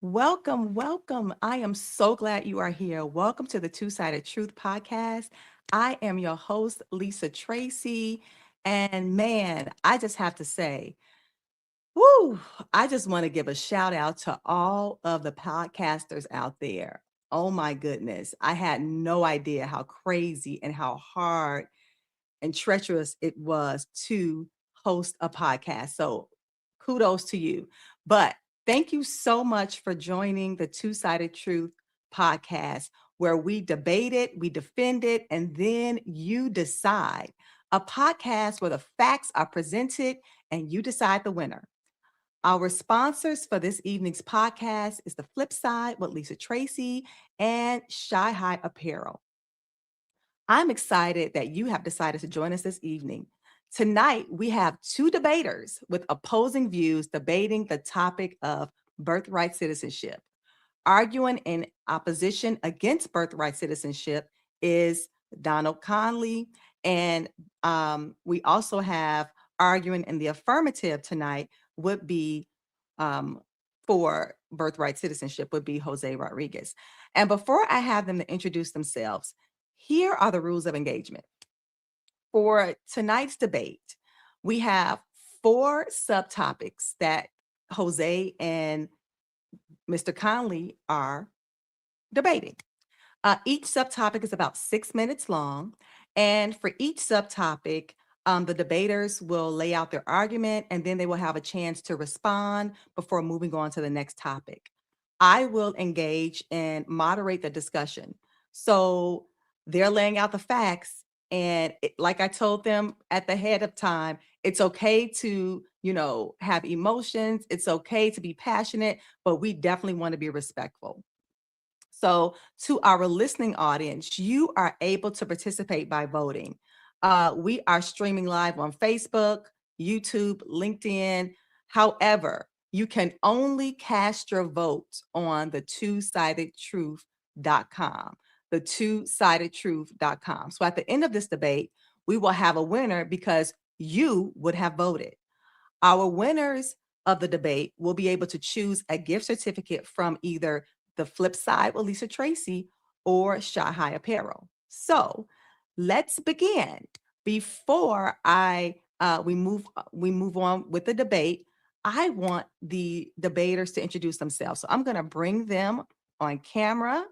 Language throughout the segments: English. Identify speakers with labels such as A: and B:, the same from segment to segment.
A: Welcome, welcome. I am so glad you are here. Welcome to the Two-Sided Truth podcast. I am your host, Lisa Tracy. And man, I just have to say, whoo, I just want to give a shout out to all of the podcasters out there. Oh my goodness. I had no idea how crazy and how hard and treacherous it was to host a podcast. So kudos to you. But thank you so much for joining the Two Sided Truth podcast, where we debate it, we defend it, and then you decide. A podcast where the facts are presented and you decide the winner. Our sponsors for this evening's podcast is The Flip Side with Lisa Tracy and Shy High Apparel. I'm excited that you have decided to join us this evening. Tonight, we have two debaters with opposing views debating the topic of birthright citizenship. Arguing in opposition against birthright citizenship is Donald Conley. And we also have arguing in the affirmative tonight would be for birthright citizenship would be Jose Rodriguez. And before I have them to introduce themselves, here are the rules of engagement. For tonight's debate, we have four subtopics that Jose and Mr. Conley are debating. Each subtopic is about 6 minutes long. And for each subtopic, the debaters will lay out their argument and then they will have a chance to respond before moving on to the next topic. I will engage and moderate the discussion. So they're laying out the facts. And like I told them at the head of time, it's okay to, have emotions. It's okay to be passionate, but we definitely want to be respectful. So, to our listening audience, you are able to participate by voting. We are streaming live on Facebook, YouTube, LinkedIn. However, you can only cast your vote on the two-sidedtruth.com, the two-sidedtruth.com. So, at the end of this debate, we will have a winner because you would have voted. Our winners of the debate will be able to choose a gift certificate from either The Flip Side with Lisa Tracy or Shy High Apparel. So let's begin. Before I we move on with the debate, I want the debaters to introduce themselves. So I'm going to bring them on camera.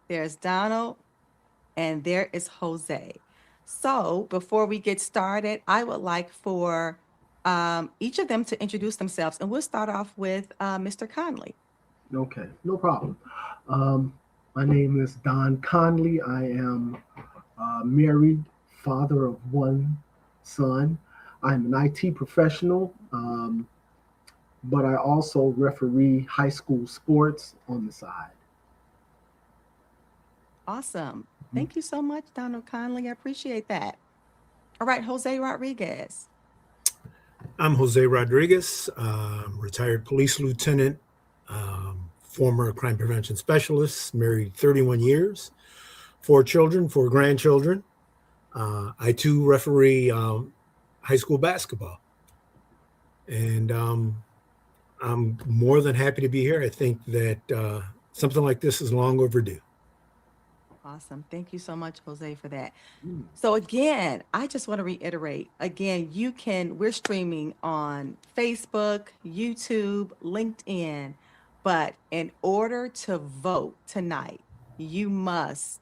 A: There's Donald and there is Jose. So before we get started, I would like for each of them to introduce themselves, and we'll start off with Mr. Conley.
B: Okay, no problem. Um, my name is Don Conley. I am married, father of one son. I'm an IT professional, but I also referee high school sports on the side.
A: Awesome.
B: Mhm.
A: Thank you so much, Donald Conley. I appreciate that. All right, Jose Rodriguez.
C: I'm Jose Rodriguez, retired police lieutenant, former crime prevention specialist, married 31 years, four children, four grandchildren. I too referee high school basketball. And I'm more than happy to be here. I think that something like this is long overdue.
A: Awesome. Thank you so much, Jose, for that.
B: Mm.
A: So again, I just want to reiterate again, we're streaming on Facebook, YouTube, LinkedIn, but in order to vote tonight, you must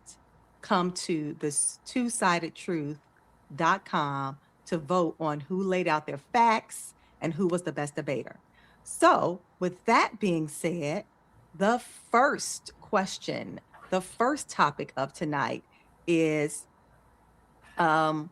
A: come to this two-sidedtruth.com to vote on who laid out their facts and who was the best debater. So, with that being said, the first question, the first topic of tonight is um,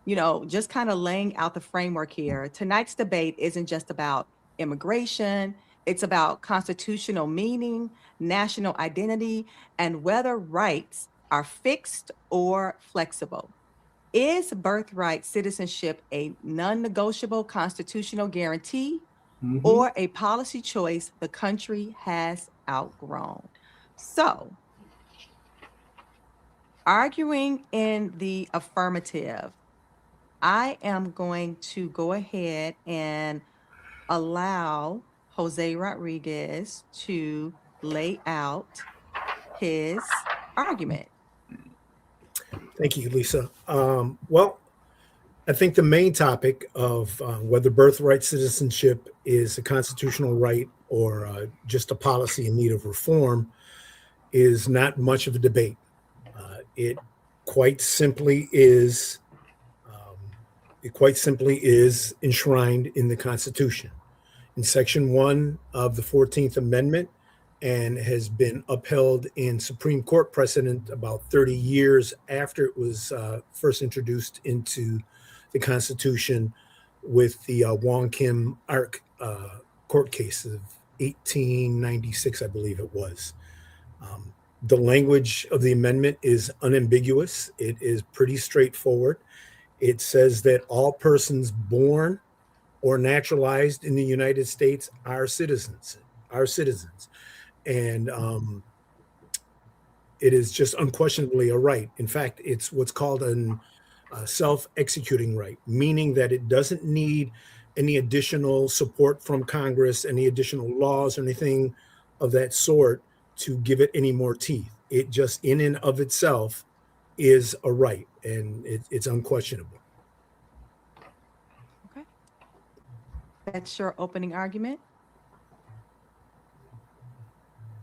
A: just kind of laying out the framework here. Tonight's debate isn't just about immigration, it's about constitutional meaning, national identity, and whether rights are fixed or flexible. Is birthright citizenship a non negotiable constitutional guarantee
B: Mm-hmm.
A: or a policy choice the country has outgrown? So, arguing in the affirmative, I am going to go ahead and allow Jose Rodriguez to lay out his argument.
C: Thank you, Lisa. Well, I think the main topic of whether birthright citizenship is a constitutional right or just a policy in need of reform is not much of a debate. It quite simply is. It quite simply is enshrined in the Constitution, in Section 1 of the 14th Amendment, and has been upheld in Supreme Court precedent about 30 years after it was first introduced into the Constitution with the Wong Kim Ark court case of 1896, I believe it was. The language of the amendment is unambiguous. It is pretty straightforward. It says that all persons born or naturalized in the United States are citizens. And it is just unquestionably a right. In fact, it's what's called a self-executing right, meaning that it doesn't need any additional support from Congress, any additional laws or anything of that sort to give it any more teeth. It just in and of itself is a right, and it's unquestionable.
A: Okay. That's your opening argument?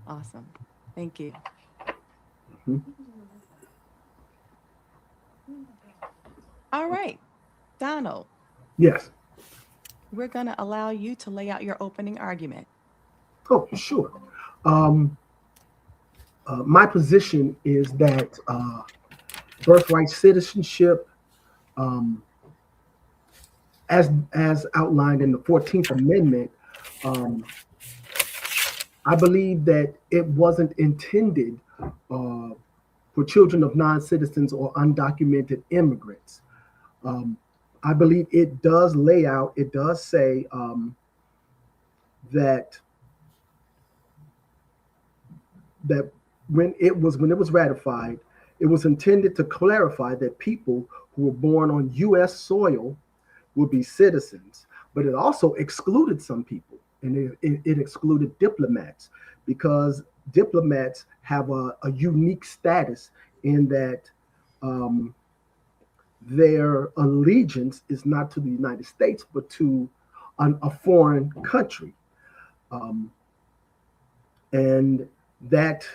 A: Awesome. Thank you. All right, Donald.
B: Yes.
A: We're going to allow you to lay out your opening argument.
B: Oh, sure. My position is that birthright citizenship, as outlined in the 14th Amendment, I believe that it wasn't intended for children of non-citizens or undocumented immigrants. I believe it does lay out, it does say that when it was ratified, it was intended to clarify that people who were born on U.S. soil would be citizens, but it also excluded some people, and it excluded diplomats, because diplomats have a unique status in that their allegiance is not to the United States, but to a foreign country. And that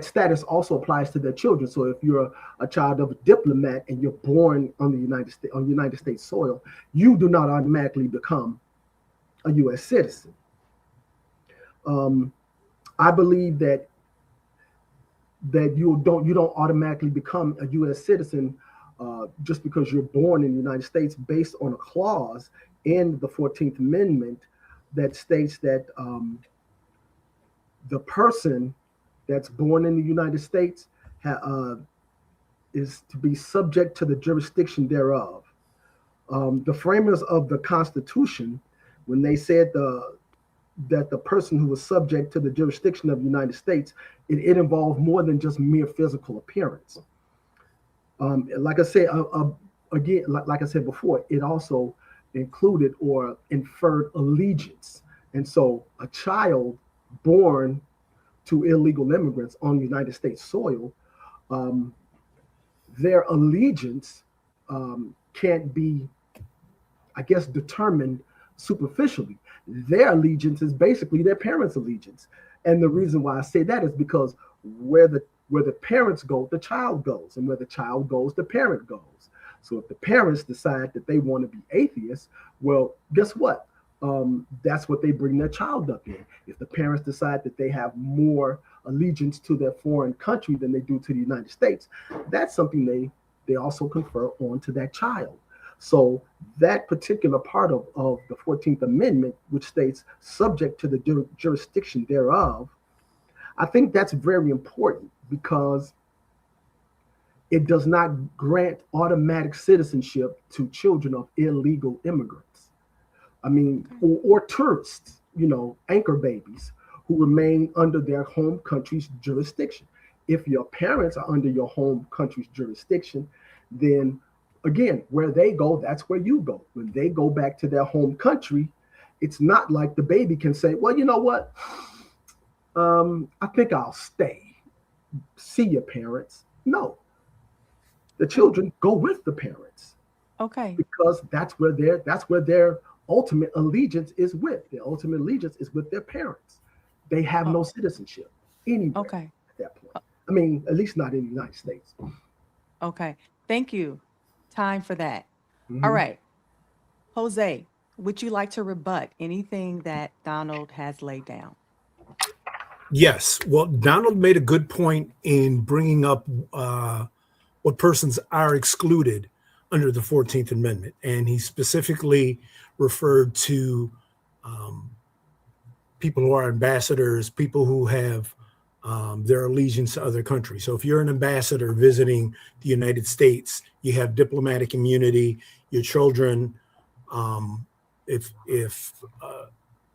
B: status also applies to their children. So if you're a child of a diplomat and you're born on the United States soil, you do not automatically become a U.S. citizen. I believe that you don't automatically become a U.S. citizen just because you're born in the United States, based on a clause in the 14th Amendment that states that the person that's born in the United States is to be subject to the jurisdiction thereof. The framers of the Constitution, when they said that the person who was subject to the jurisdiction of the United States, it involved more than just mere physical appearance. Like I said, again, like I said before, it also included or inferred allegiance. And so a child born to illegal immigrants on United States soil, their allegiance can't be, I guess, determined superficially. Their allegiance is basically their parents' allegiance. And the reason why I say that is because where the parents go, the child goes, and where the child goes, the parent goes. So if the parents decide that they want to be atheists, well, guess what? That's what they bring their child up in. If the parents decide that they have more allegiance to their foreign country than they do to the United States, that's something they also confer onto that child. So that particular part of the 14th Amendment, which states subject to the jurisdiction thereof, I think that's very important, because it does not grant automatic citizenship to children of illegal immigrants. I mean, or tourists, anchor babies who remain under their home country's jurisdiction. If your parents are under your home country's jurisdiction, then again, where they go, that's where you go. When they go back to their home country, it's not like the baby can say, well, you know what? I think I'll stay. See your parents. No, the children go with the parents
A: Okay.
B: because that's where their ultimate allegiance is with. Their ultimate allegiance is with their parents. They have
A: Oh,
B: no citizenship anywhere
A: okay.
B: at that point. I mean, at least not in the United States.
A: Okay. Thank you. Time for that. All
B: Mhm.
A: right. Jose, would you like to rebut anything that Donald has laid down?
C: Yes. Well, Donald made a good point in bringing up what persons are excluded under the 14th Amendment. And he specifically referred to um, people who are ambassadors, people who have their allegiance to other countries. So if you're an ambassador visiting the United States, you have diplomatic immunity. Your children, if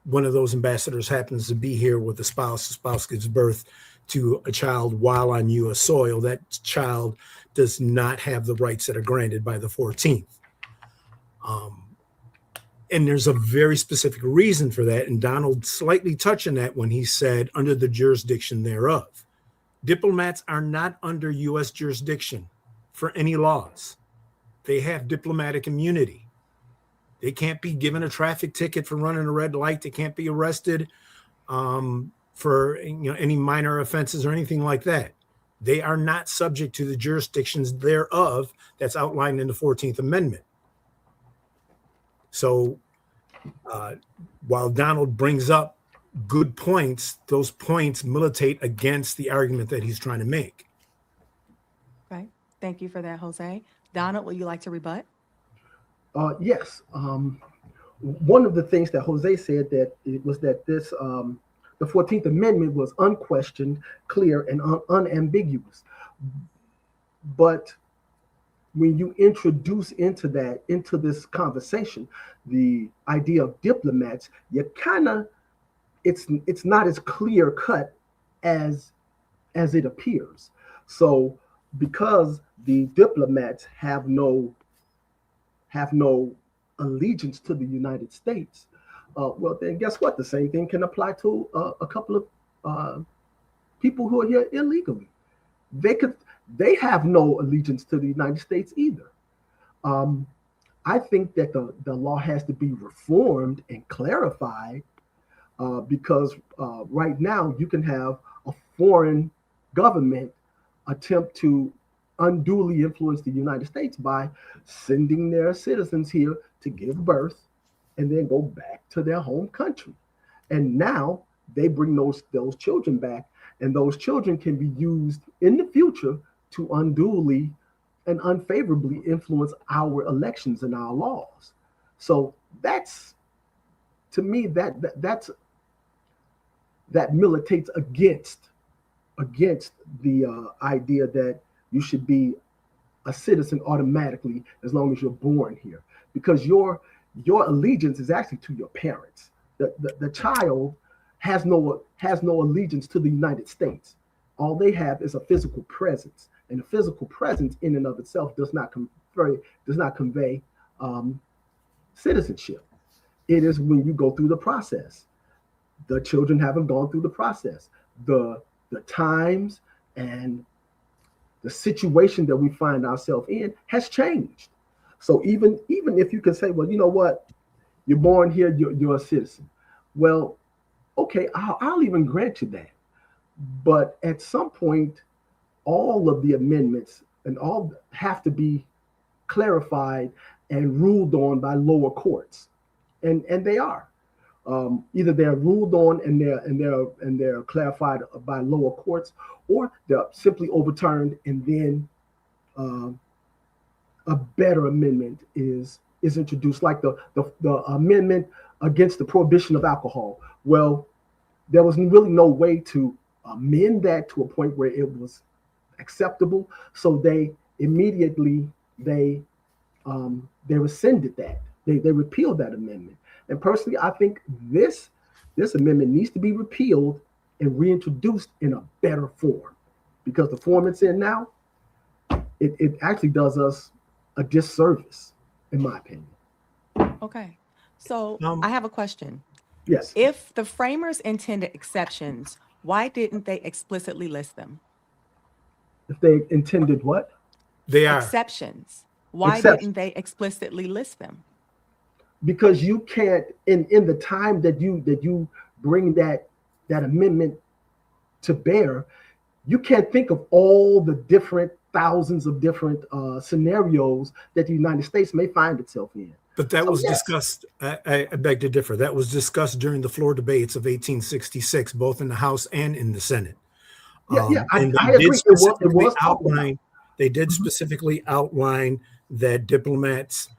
C: one of those ambassadors happens to be here with a spouse, the spouse gives birth to a child while on U.S. soil, that child does not have the rights that are granted by the 14th. And there's a very specific reason for that. And Donald slightly touched on that when he said, under the jurisdiction thereof. Diplomats are not under U.S. jurisdiction for any laws. They have diplomatic immunity. They can't be given a traffic ticket for running a red light. They can't be arrested for any minor offenses or anything like that. They are not subject to the jurisdictions thereof that's outlined in the 14th Amendment. So while Donald brings up good points, those points militate against the argument that he's trying to make.
A: Okay. Thank you for that, Jose. Donald, would you like to rebut?
B: Yes. One of the things that Jose said that it was that the 14th Amendment was unquestioned, clear, and unambiguous. But when you introduce into this conversation the idea of diplomats, you kind of it's not as clear cut as it appears. So because the diplomats have no allegiance to the United States, well, then guess what? The same thing can apply to a couple of people who are here illegally. They have no allegiance to the United States either. I think that the law has to be reformed and clarified because right now you can have a foreign government attempt to unduly influence the United States by sending their citizens here to give birth and then go back to their home country. And now they bring those children back, and those children can be used in the future to unduly and unfavorably influence our elections and our laws. So that's, to me, that militates against the idea that you should be a citizen automatically as long as you're born here, because your allegiance is actually to your parents. The child has no allegiance to the United States. All they have is a physical presence, and a physical presence in and of itself does not convey citizenship. It is when you go through the process. The children haven't gone through the process. The times and the situation that we find ourselves in has changed. So even if you can say, well, you know what, you're born here, you're a citizen. Well, okay, I'll even grant you that. But at some point, all of the amendments and all have to be clarified and ruled on by lower courts, and they are. Either they're ruled on and they're clarified by lower courts, or they're simply overturned, and then a better amendment is introduced, like the amendment against the prohibition of alcohol. Well, there was really no way to amend that to a point where it was acceptable, so they immediately they rescinded that. They repealed that amendment. And personally, I think this amendment needs to be repealed and reintroduced in a better form, because the form it's in now, it actually does us a disservice, in my opinion.
A: Okay. So I
C: Um,
A: have a question.
B: Yes.
A: If the framers intended exceptions, why didn't they explicitly list them?
B: If they intended what?
C: they are.
A: Exceptions. Why
B: Exception.
A: didn't they explicitly list them?
B: Because you can't, in the time that you bring that amendment to bear, you can't think of all the different thousands of different scenarios that the United States may find itself in.
C: But that
B: So
C: was
B: yes,
C: discussed. I beg to differ. That was discussed during the floor debates of 1866, both in the House and in the Senate.
B: yeah,
C: And they
B: I
C: did
B: agree. It
C: specifically
B: was talked about.
C: outline. They did
B: Mhm.
C: specifically outline that diplomats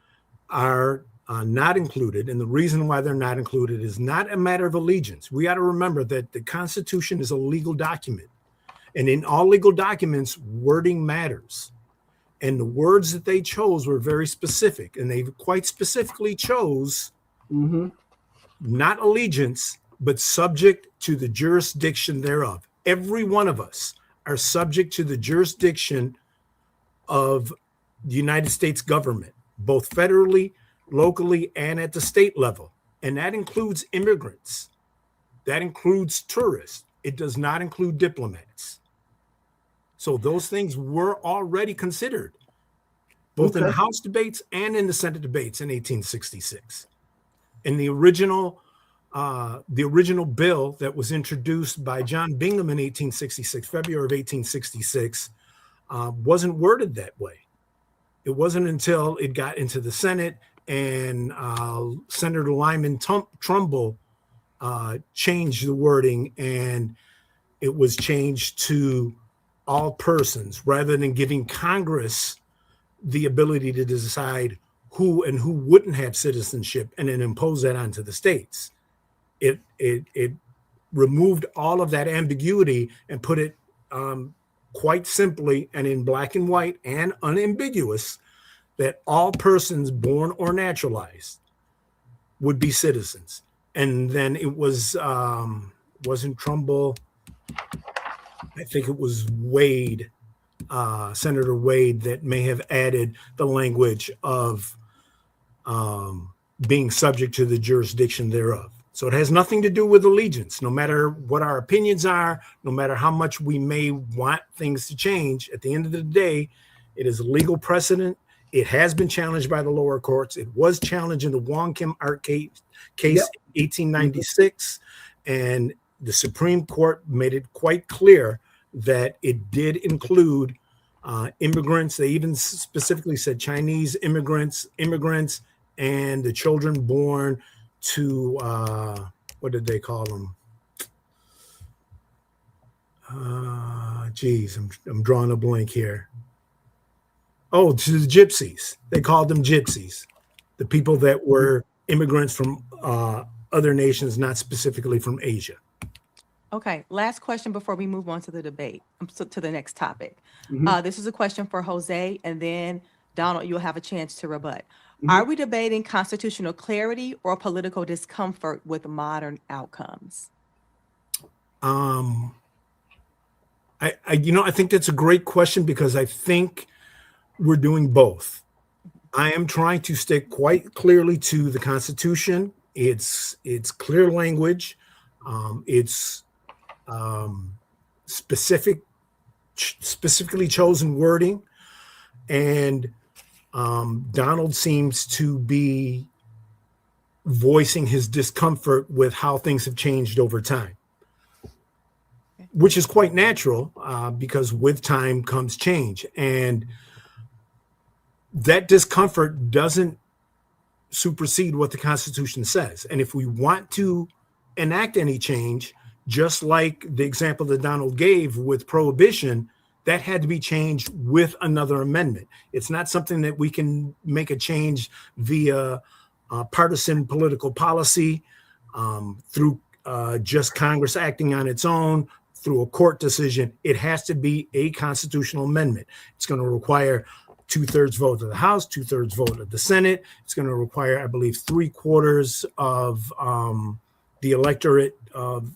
C: are not included, and the reason why they're not included is not a matter of allegiance. We got to remember that the Constitution is a legal document, and in all legal documents, wording matters. And the words that they chose were very specific, and they quite specifically chose
B: Mhm.
C: not allegiance, but subject to the jurisdiction thereof. Every one of us are subject to the jurisdiction of the United States government, both federally, locally, and at the state level. And that includes immigrants, that includes tourists. It does not include diplomats. So those things were already considered, both in the
B: Okay.
C: House debates and in the Senate debates in 1866. And the original bill that was introduced by John Bingham in 1866, February of 1866, wasn't worded that way. It wasn't until it got into the Senate and Senator Lyman Trumbull changed the wording, and it was changed to all persons rather than giving Congress the ability to decide who and who wouldn't have citizenship and then impose that onto the states. It removed all of that ambiguity and put it quite simply and in black and white and unambiguous that all persons born or naturalized would be citizens. And then it wasn't Trumbull. I think it was Wade, Senator Wade, that may have added the language of being subject to the jurisdiction thereof. So it has nothing to do with allegiance. No matter what our opinions are, no matter how much we may want things to change, at the end of the day, it is a legal precedent. It has been challenged by the lower courts. It was challenged in the Wong Kim Art case
B: Yep.
C: 1896, and the Supreme Court made it quite clear that it did include immigrants. They even specifically said Chinese immigrants, and the children born to what did they call them? I'm drawing a blank here. Oh, to the gypsies. They called them gypsies, the people that were immigrants from other nations, not specifically from Asia.
A: Okay, last question before we move on to the debate, to the next topic.
B: Mhm.
A: This is a question for Jose, and then Donald, you'll have a chance to rebut.
B: Mhm.
A: Are we debating constitutional clarity or political discomfort with modern outcomes?
C: I think that's a great question because I think we're doing both. I am trying to stick quite clearly to the Constitution. It's clear language. It's specifically chosen wording, and Donald seems to be voicing his discomfort with how things have changed over time, which is quite natural because with time comes change. And that discomfort doesn't supersede what the Constitution says. And if we want to enact any change, just like the example that Donald gave with prohibition, that had to be changed with another amendment. It's not something that we can make a change via partisan political policy, through just Congress acting on its own, through a court decision. It has to be a constitutional amendment. It's going to require 2/3 vote of the House, 2/3 vote of the Senate. It's going to require, I believe, 3/4 of the electorate of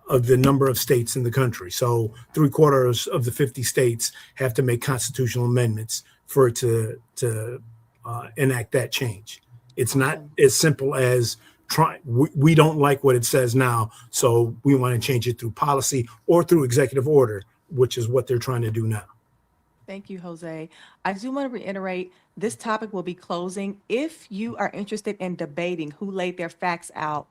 C: of the number of states in the country. So 3/4 of the 50 states have to make constitutional amendments for it to enact that change. It's not
A: Awesome.
C: as simple as we don't like what it says now, so we want to change it through policy or through executive order, which is what they're trying to do now.
A: Thank you, Jose. I do want to reiterate, this topic will be closing. If you are interested in debating who laid their facts out,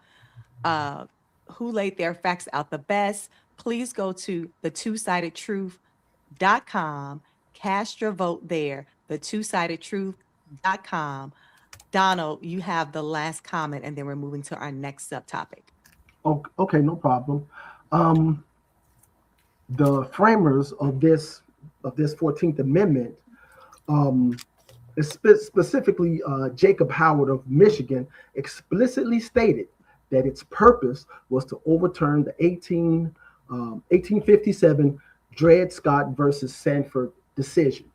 A: uh, the best, please go to the two-sidedtruth.com, cast your vote there, the two-sidedtruth.com. Donald, you have the last comment, and then we're moving to our next subtopic.
B: Okay, no problem. The framers of this 14th Amendment, specifically Jacob Howard of Michigan, explicitly stated that its purpose was to overturn the 1857 Dred Scott versus Sanford decision,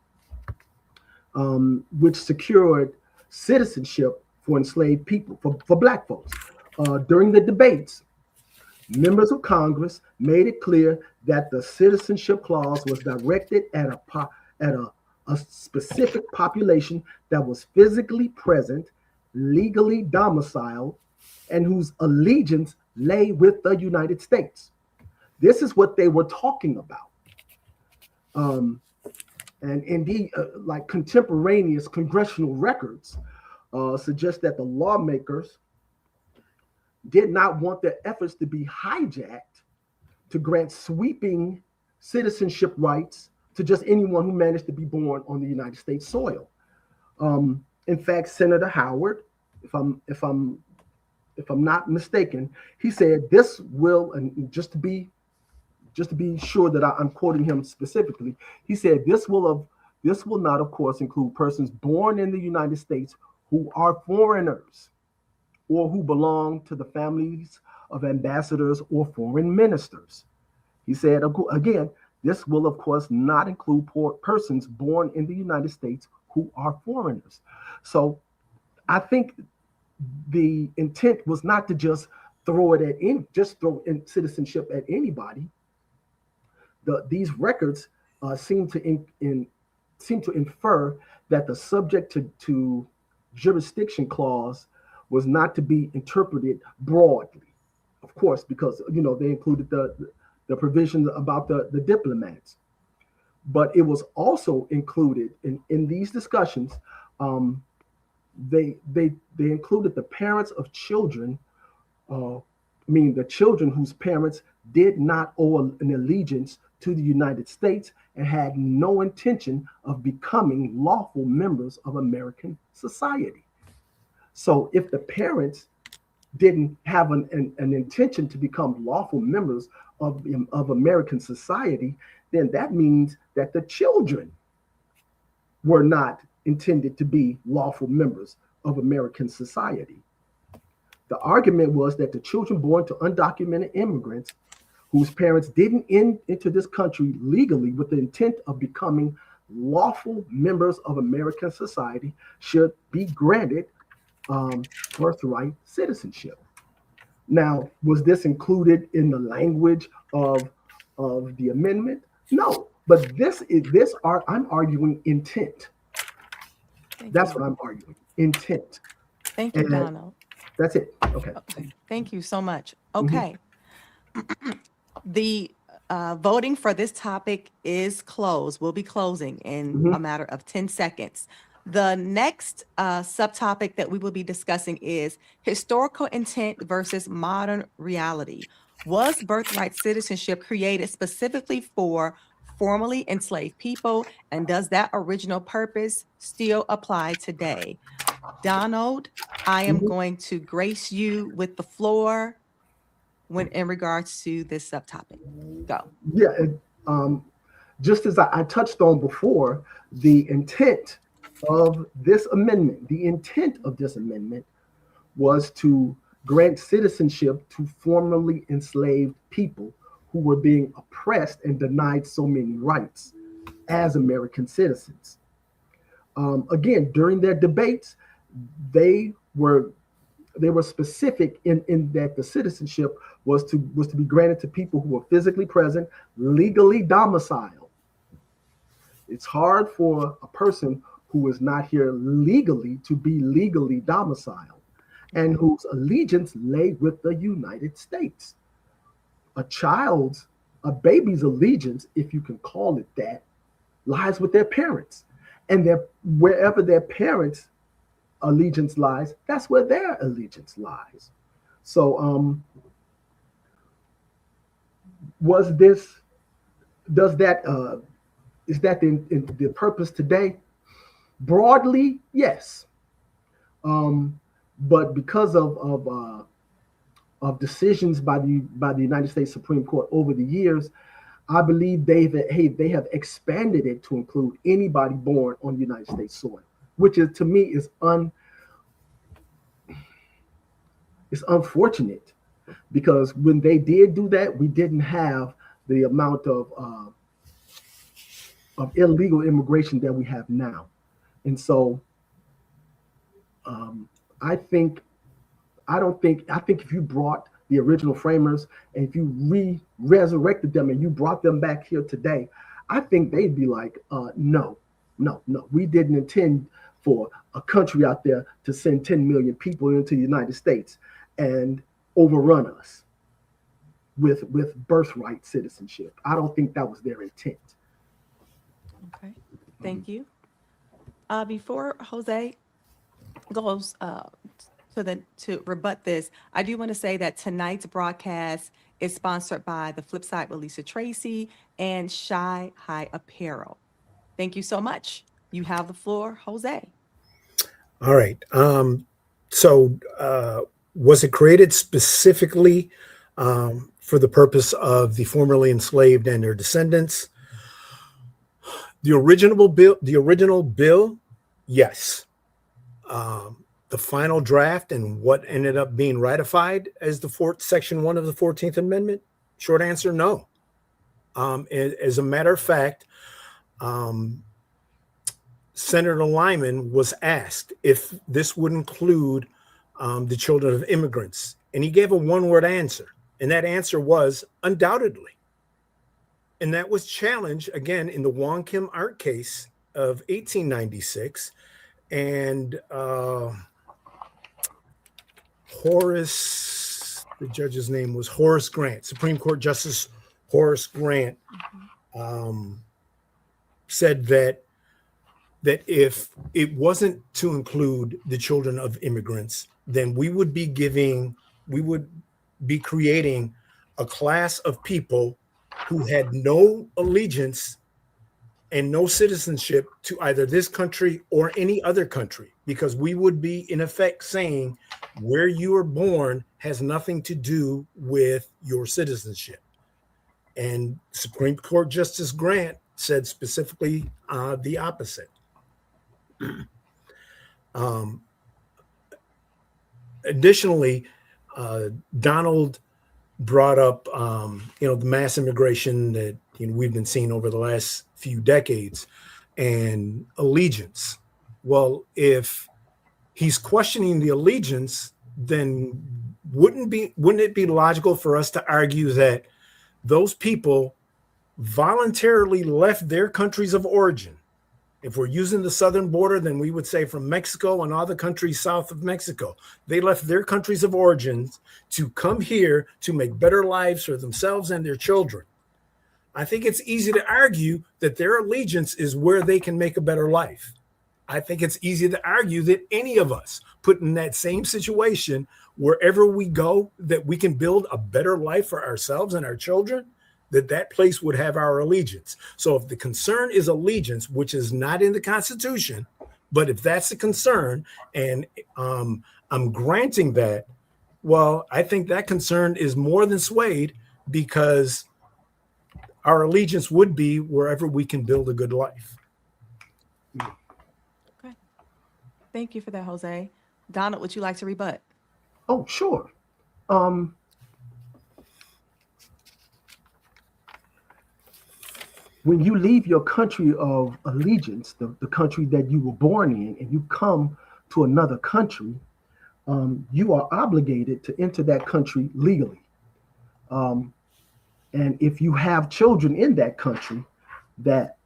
B: which secured citizenship for enslaved people, for Black folks. During the debates, members of Congress made it clear that the citizenship clause was directed at a specific population that was physically present, legally domiciled, and whose allegiance lay with the United States. This is what they were talking about. And indeed, like contemporaneous congressional records suggest that the lawmakers did not want their efforts to be hijacked to grant sweeping citizenship rights to just anyone who managed to be born on the United States soil. In fact, Senator Howard, if I'm not mistaken, he said this will, and just to be sure that I'm quoting him specifically, he said this will not, of course, include persons born in the United States who are foreigners or who belong to the families of ambassadors or foreign ministers. He said, again, this will, of course, not include persons born in the United States who are foreigners. So I think the intent was not to just throw in citizenship at anybody. These records seem to infer that the subject to jurisdiction clause was not to be interpreted broadly, of course, because they included the provisions about the diplomats, but it was also included in these discussions. They included the parents of children, the children whose parents did not owe an allegiance to the United States and had no intention of becoming lawful members of American society. So if the parents didn't have an intention to become lawful members of American society, then that means that the children were not intended to be lawful members of American society. The argument was that the children born to undocumented immigrants whose parents didn't enter this country legally with the intent of becoming lawful members of American society should be granted birthright citizenship. Now, was this included in the language of the amendment? No, but I'm arguing intent. That's what I'm arguing, intent.
A: Thank you, Donald.
B: That's it. Okay.
A: Thank you so much. Okay. The voting for this topic is closed. We'll be closing in a matter of 10 seconds. The next subtopic that we will be discussing is historical intent versus modern reality. Was birthright citizenship created specifically for formerly enslaved people, and does that original purpose still apply today? Donald, I am going to grace you with the floor in regards to this subtopic. Go.
B: Yeah, just as I touched on before, the intent of this amendment was to grant citizenship to formerly enslaved people who were being oppressed and denied so many rights as American citizens. Again, during their debates, they were were specific in that the citizenship was to be granted to people who were physically present, legally domiciled. It's hard for a person who is not here legally to be legally domiciled and whose allegiance lay with the United States. A baby's allegiance, if you can call it that, lies with their parents. And wherever their parents' allegiance lies, that's where their allegiance lies. So is that the purpose today? Broadly, yes. But because of decisions by the United States Supreme Court over the years, I believe they have expanded it to include anybody born on United States soil, which is, to me, is unfortunate, because when they did do that, we didn't have the amount of illegal immigration that we have now. And so I think if you brought the original framers and if you resurrected them and you brought them back here today, I think they'd be like, no, we didn't intend for a country out there to send 10 million people into the United States and overrun us with birthright citizenship. I don't think that was their intent.
A: Okay, thank you. Before Jose goes to rebut this, I do want to say that tonight's broadcast is sponsored by The Flip Side with Lisa Tracy and Shy High Apparel. Thank you so much. You have the floor, Jose.
C: All right. So was it created specifically for the purpose of the formerly enslaved and their descendants? The original bill, yes. The final draft and what ended up being ratified as Section 1 of the 14th Amendment, short answer, no. As a matter of fact, Senator Lyman was asked if this would include the children of immigrants, and he gave a one-word answer, and that answer was undoubtedly. And that was challenged again in the Wong Kim Art case of 1896, and the judge's name was Horace Grant, Supreme Court Justice Horace Grant, said that if it wasn't to include the children of immigrants, then we would be creating a class of people who had no allegiance and no citizenship to either this country or any other country, because we would be in effect saying where you were born has nothing to do with your citizenship. And Supreme Court Justice Grant said specifically the opposite. Additionally, Donald brought up, the mass immigration that we've been seeing over the last few decades and allegiance. Well, if he's questioning the allegiance, then wouldn't it be logical for us to argue that those people voluntarily left their countries of origin? If we're using the southern border, then we would say from Mexico and all the countries south of Mexico. They left their countries of origin to come here to make better lives for themselves and their children. I think it's easy to argue that their allegiance is where they can make a better life. I think it's easy to argue that any of us put in that same situation, wherever we go, that we can build a better life for ourselves and our children, that place would have our allegiance. So if the concern is allegiance, which is not in the Constitution, but if that's the concern, and I'm granting that, well, I think that concern is more than swayed, because our allegiance would be wherever we can build a good life.
A: Okay. Thank you for that, Jose. Donald, would you like to rebut?
B: Oh, sure. When you leave your country of allegiance, the country that you were born in, and you come to another country, you are obligated to enter that country legally. Um, and if you have children in that country, that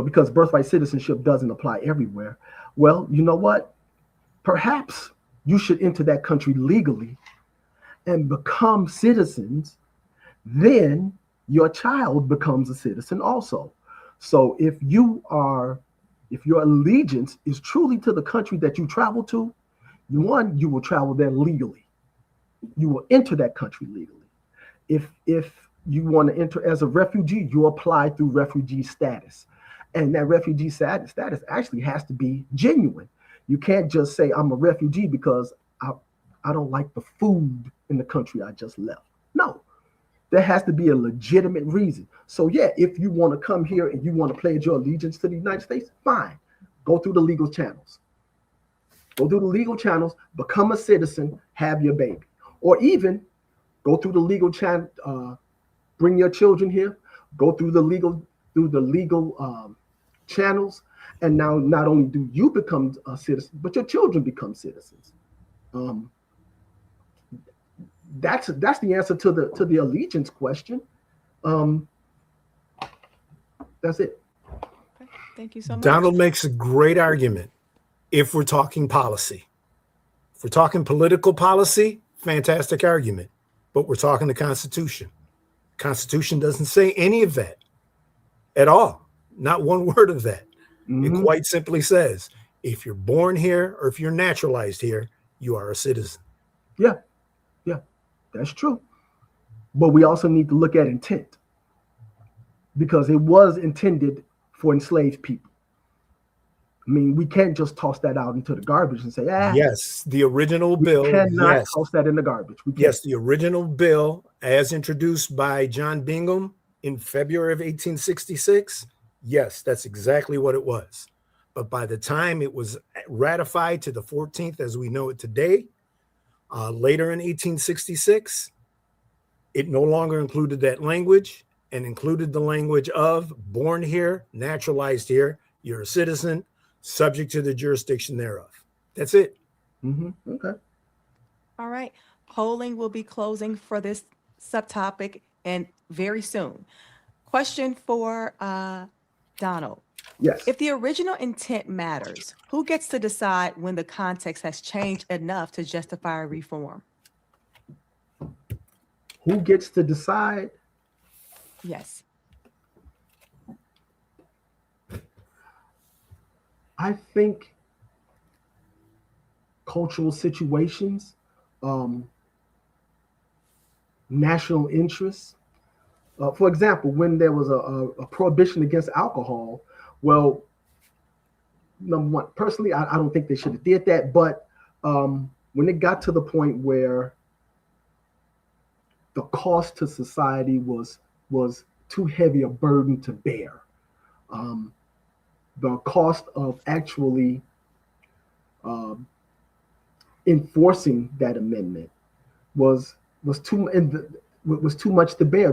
B: because birthright citizenship doesn't apply everywhere. Well, you know what? Perhaps you should enter that country legally and become citizens. Then your child becomes a citizen also. So if your allegiance is truly to the country that you travel to, one, you will travel there legally. You will enter that country legally. If you want to enter as a refugee, you apply through refugee status. And that refugee status actually has to be genuine. You can't just say, I'm a refugee because I don't like the food in the country I just left. No, there has to be a legitimate reason. So yeah, if you want to come here and you want to pledge your allegiance to the United States, fine. Go through the legal channels. Go through the legal channels, become a citizen, have your baby. Or even go through the legal channel, bring your children here, go through the legal channels, and now not only do you become a citizen, but your children become citizens. That's the answer to the allegiance question. That's it.
A: Okay. Thank you so much.
C: Donald makes a great argument if we're talking policy. If we're talking political policy, fantastic argument. But we're talking the Constitution. Constitution doesn't say any of that at all. Not one word of that.
B: Mm-hmm.
C: It quite simply says, if you're born here or if you're naturalized here, you are a citizen.
B: Yeah, that's true. But we also need to look at intent, because it was intended for enslaved people. I mean, we can't just toss that out into the garbage and say,
C: yes, the original bill.
B: We cannot toss that in the garbage.
C: Yes, the original bill, as introduced by John Bingham in February of 1866. Yes, that's exactly what it was. But by the time it was ratified to the 14th, as we know it today, later in 1866, it no longer included that language and included the language of born here, naturalized here, you're a citizen, subject to the jurisdiction thereof. That's it.
B: Mm-hmm. Okay.
A: All right. Polling will be closing for this subtopic and very soon. Question for Donald.
B: Yes.
A: If the original intent matters, who gets to decide when the context has changed enough to justify a reform?
B: Who gets to decide?
A: Yes.
B: I think cultural situations, national interests. For example, when there was a prohibition against alcohol, well, number one, personally, I don't think they should have did that. But when it got to the point where the cost to society was too heavy a burden to bear, the cost of actually enforcing that amendment was too much to bear.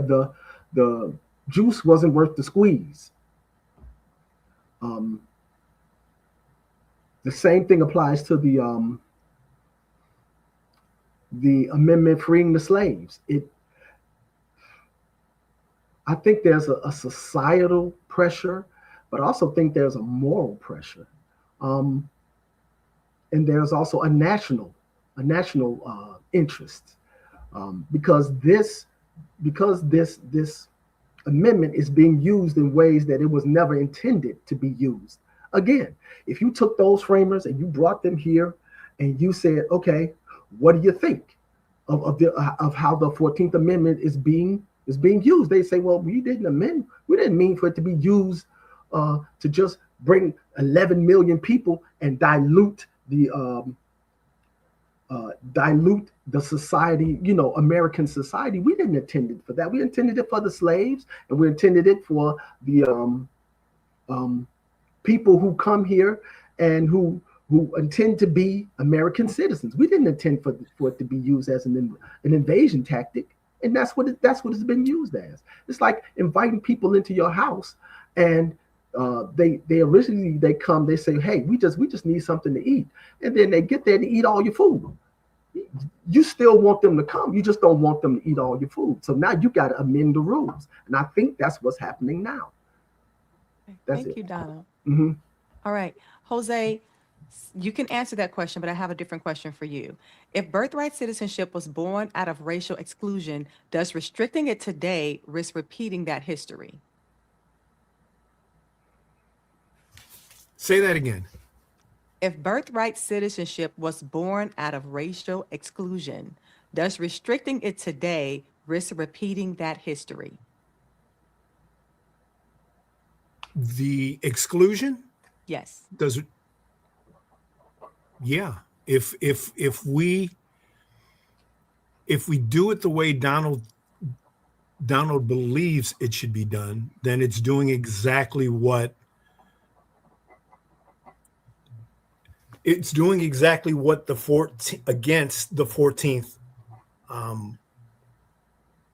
B: The juice wasn't worth the squeeze. The same thing applies to the amendment freeing the slaves. I think there's a societal pressure, but I also think there's a moral pressure, and there's also a national interest, because this amendment is being used in ways that it was never intended to be used. Again, if you took those framers and you brought them here and you said, okay, what do you think of how the 14th Amendment is being used? They say, well, we didn't mean for it to be used to just bring 11 million people and dilute the society, American society. We didn't intend it for that. We intended it for the slaves, and we intended it for the people who come here and who intend to be American citizens. We didn't intend for it to be used as an invasion tactic, and that's what it's been used as. It's like inviting people into your house and They originally they say, hey, we just need something to eat, and then they get there to eat all your food. You still want them to come, you just don't want them to eat all your food. So now you got to amend the rules, and I think that's what's happening now.
A: Thank you, Donald.
B: Mm-hmm.
A: All right, Jose, you can answer that question, but I have a different question for you. If birthright citizenship was born out of racial exclusion, does restricting it today risk repeating that history?
C: Say that again.
A: If birthright citizenship was born out of racial exclusion, does restricting it today risk repeating that history?
C: The exclusion?
A: Yes.
C: Does it? Yeah. If we do it the way Donald believes it should be done, then it's doing exactly what the 14th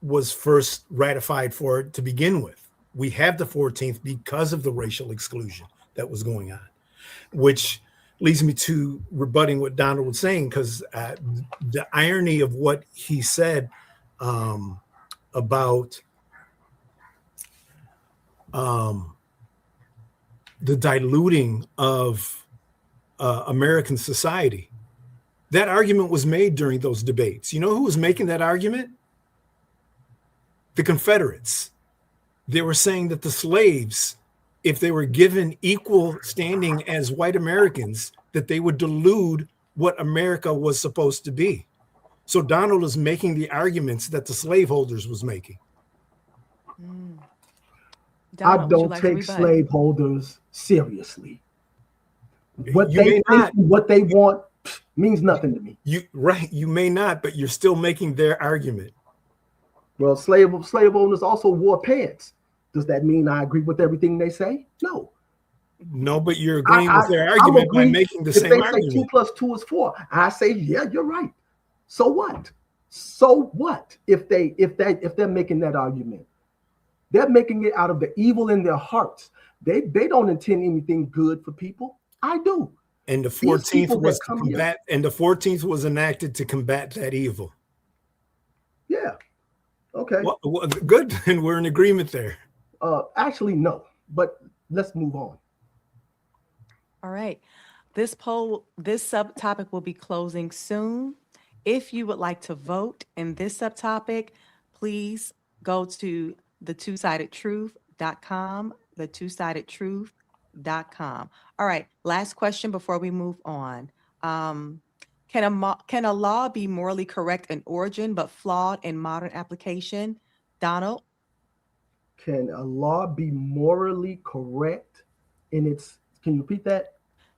C: was first ratified for it to begin with. We have the 14th because of the racial exclusion that was going on, which leads me to rebutting what Donald was saying, because the irony of what he said about the diluting of American society. That argument was made during those debates. You know who was making that argument? The Confederates. They were saying that the slaves, if they were given equal standing as white Americans, that they would dilute what America was supposed to be. So Donald is making the arguments that the slaveholders was making.
A: Donald,
B: I don't take slaveholders seriously. What they think, what they want means nothing to me.
C: You may not, but you're still making their argument.
B: Well, slave owners also wore pants. Does that mean I agree with everything they say? No.
C: No, but you're agreeing with their argument by making the same argument.
B: If they say 2 + 2 is 4, I say, yeah, you're right. So what? So what? If they're making that argument, they're making it out of the evil in their hearts. They don't intend anything good for people. I do.
C: And the 14th was to combat, and the 14th was enacted to combat that evil.
B: Yeah. Okay.
C: Well, good. And we're in agreement there.
B: Actually, no. But let's move on.
A: All right. This subtopic will be closing soon. If you would like to vote in this subtopic, please go to thetwosidedtruth.com, thetwosidedtruth.com. All right. Last question before we move on. Can a law be morally correct in origin but flawed in modern application? Donald?
B: Can a law be morally correct in its, can you repeat that?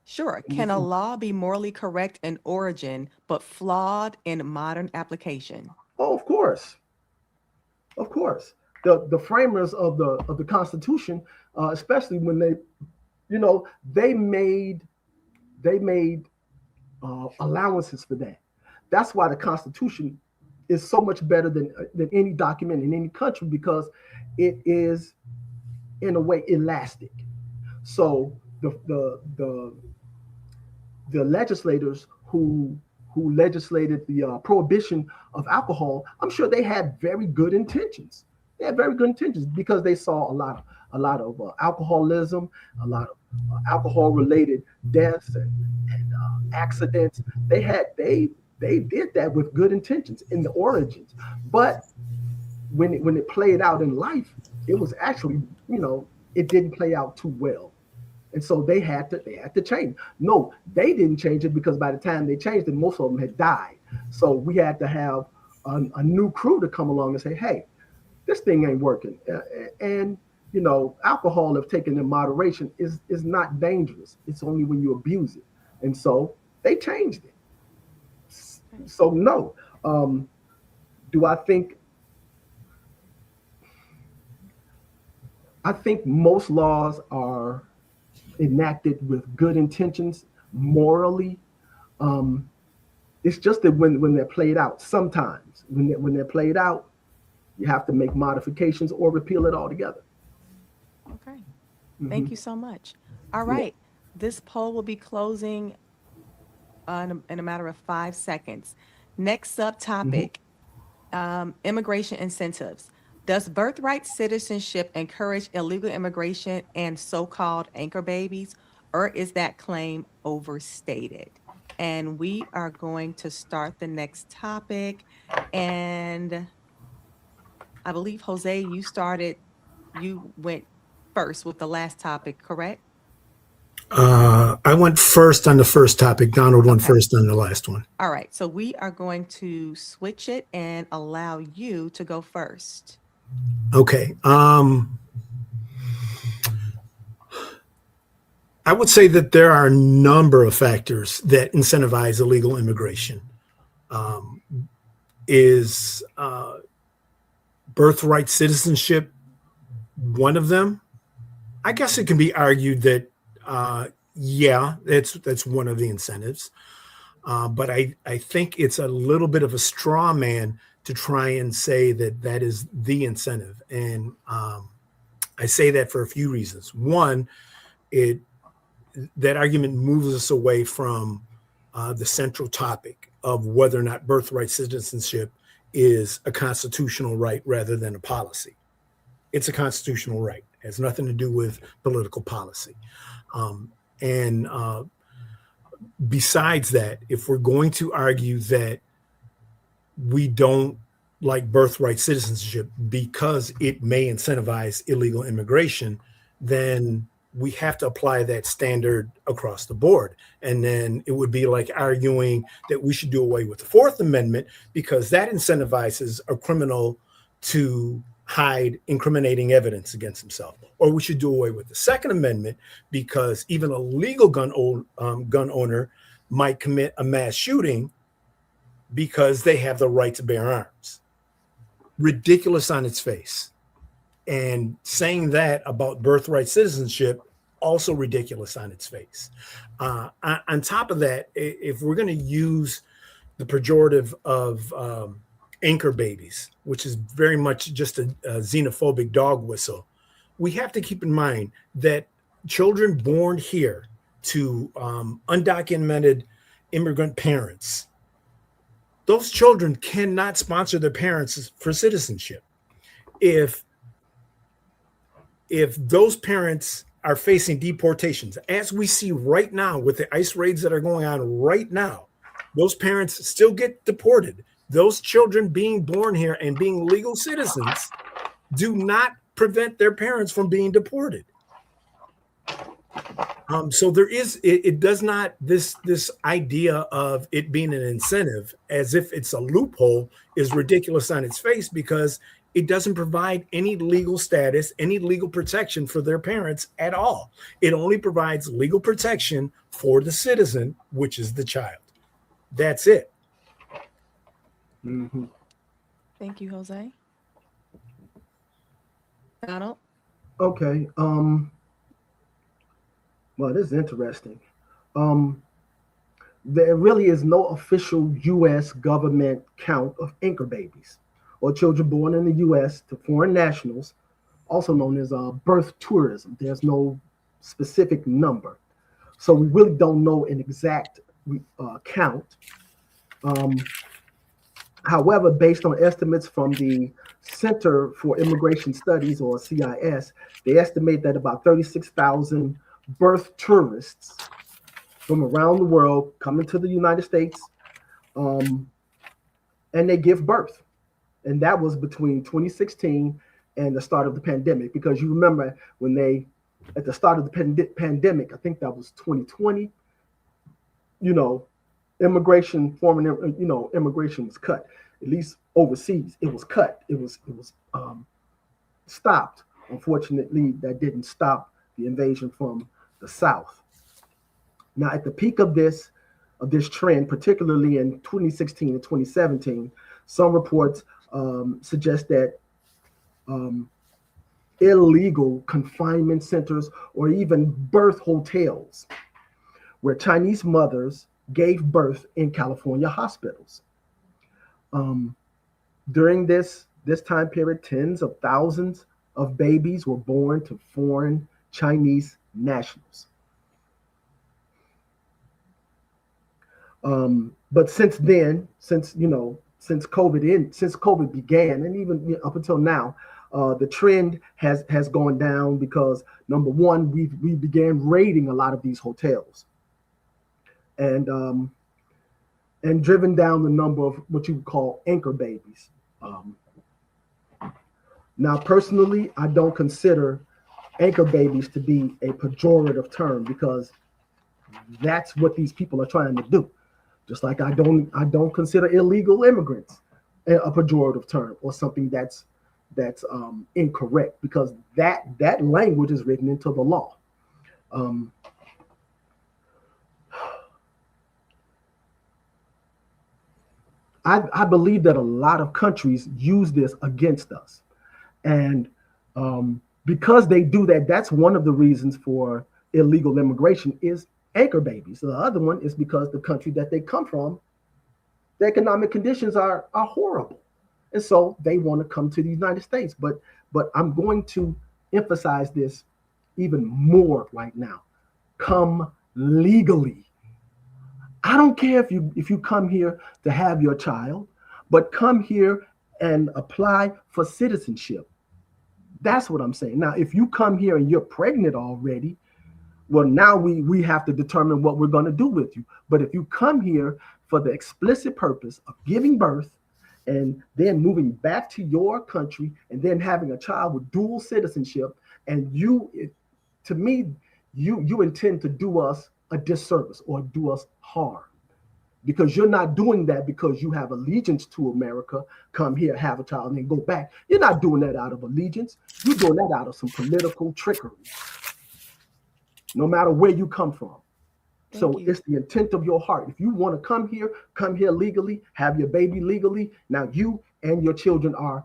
A: Sure. Can a law be morally correct in origin but flawed in modern application?
B: Oh, of course. Of course. The framers of the Constitution, especially when they made allowances for that. That's why the Constitution is so much better than any document in any country, because it is, in a way, elastic. So the legislators who legislated the prohibition of alcohol, I'm sure they had very good intentions. They had very good intentions because they saw a lot of alcoholism, a lot of alcohol-related deaths and accidents. They did that with good intentions in the origins, but when it played out in life, it was actually, it didn't play out too well. And so they had to change. No, they didn't change it, because by the time they changed it, most of them had died. So we had to have a new crew to come along and say, hey, this thing ain't working. And alcohol, if taken in moderation, is not dangerous. It's only when you abuse it. And so they changed it. So no. Do I think most laws are enacted with good intentions morally. It's just that when they're played out, sometimes when they're played out, you have to make modifications or repeal it altogether.
A: Okay. Thank you so much. All
B: Yeah.
A: right. This poll will be closing in a matter of 5 seconds. Next
B: Mm-hmm.
A: subtopic, immigration incentives. Does birthright citizenship encourage illegal immigration and so-called anchor babies, or is that claim overstated? And we are going to start the next topic. And I believe, Jose, you went first with the last topic, correct?
C: I went first on the first topic. Donald went
A: Okay.
C: first on the last one.
A: All right. So we are going to switch it and allow you to go first.
C: Okay. I would say that there are a number of factors that incentivize illegal immigration. Um, is birthright citizenship one of them? I guess it can be argued that, yeah, that's one of the incentives. But I think it's a little bit of a straw man to try and say that that is the incentive. And I say that for a few reasons. One, it that argument moves us away from the central topic of whether or not birthright citizenship is a constitutional right rather than a policy. It's a constitutional right. It has nothing to do with political policy. And besides that, if we're going to argue that we don't like birthright citizenship because it may incentivize illegal immigration, then we have to apply that standard across the board. And then it would be like arguing that we should do away with the Fourth Amendment because that incentivizes a criminal to hide incriminating evidence against himself. Or we should do away with the Second Amendment because even a legal gun owner might commit a mass shooting because they have the right to bear arms. Ridiculous on its face. And saying that about birthright citizenship, also ridiculous on its face. On top of that, if we're going to use the pejorative of anchor babies, which is very much just a xenophobic dog whistle, we have to keep in mind that children born here to undocumented immigrant parents, those children cannot sponsor their parents for citizenship. If those parents are facing deportations, as we see right now with the ICE raids that are going on right now, those parents still get deported. Those children being born here and being legal citizens do not prevent their parents from being deported. So there is, it does not, this idea of it being an incentive as if it's a loophole is ridiculous on its face because it doesn't provide any legal status, any legal protection for their parents at all. It only provides legal protection for the citizen, which is the child. That's it.
B: Mm-hmm.
A: Thank you, Jose. Donald?
B: Okay. Well, this is interesting. Um, there really is no official U.S. government count of anchor babies or children born in the U.S. to foreign nationals, also known as birth tourism. There's no specific number. So we really don't know an exact count. However, based on estimates from the Center for Immigration Studies, or CIS, they estimate that about 36,000 birth tourists from around the world come into the United States, and they give birth. And that was between 2016 and the start of the pandemic, because you remember when they, at the start of the pandemic, I think that was 2020, immigration was cut, at least overseas. It was cut. It was stopped. Unfortunately, that didn't stop the invasion from the South. Now, at the peak of this trend, particularly in 2016 and 2017, some reports suggest that illegal confinement centers or even birth hotels where Chinese mothers gave birth in California hospitals. During this time period, tens of thousands of babies were born to foreign Chinese nationals. But since then, since COVID began, and even up until now, the trend has gone down because number one, we began raiding a lot of these hotels, and driven down the number of what you would call anchor babies. Now, personally, I don't consider anchor babies to be a pejorative term because that's what these people are trying to do. Just like I don't consider illegal immigrants a pejorative term or something that's incorrect, because that language is written into the law. I believe that a lot of countries use this against us, and because they do that, that's one of the reasons for illegal immigration is anchor babies. The other one is because the country that they come from, the economic conditions are horrible. And so they want to come to the United States. But I'm going to emphasize this even more right now. Come legally. I don't care if you come here to have your child, but come here and apply for citizenship. That's what I'm saying. Now, if you come here and you're pregnant already, well, now we have to determine what we're going to do with you. But if you come here for the explicit purpose of giving birth and then moving back to your country and then having a child with dual citizenship, and you intend to do us a disservice or do us harm, because you're not doing that because you have allegiance to America, come here, have a child, and then go back. You're not doing that out of allegiance. You're doing that out of some political trickery, no matter where you come from. So it's the intent of your heart. If you want to come here legally, have your baby legally. Now you and your children are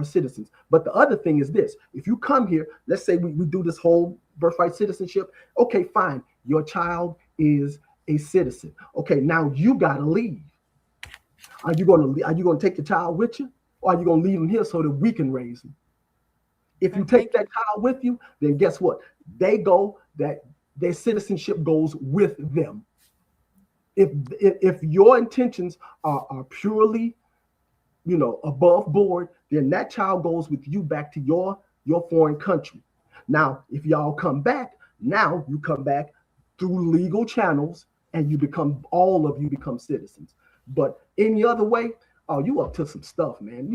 B: citizens. But the other thing is this: if you come here, let's say we do this whole birthright citizenship. Okay, fine. Your child is a citizen. Okay, now you gotta leave. Are you gonna take your child with you, or are you gonna leave him here so that we can raise him? If you take that child with you, then guess what? Their citizenship goes with them. If your intentions are purely, above board, then that child goes with you back to your foreign country. Now, if y'all come back, now you come back through legal channels, and all of you become citizens. But any other way, you up to some stuff, man.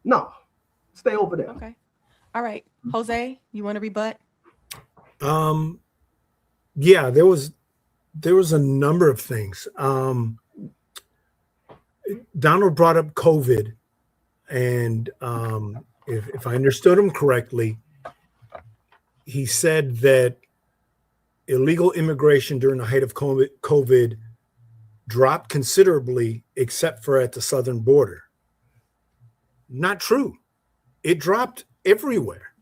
B: No, stay over there.
A: Okay. All right. Jose, you want to rebut?
C: Yeah, there was a number of things. Donald brought up COVID, and if I understood him correctly, he said that illegal immigration during the height of COVID dropped considerably, except for at the southern border. Not true. It dropped everywhere.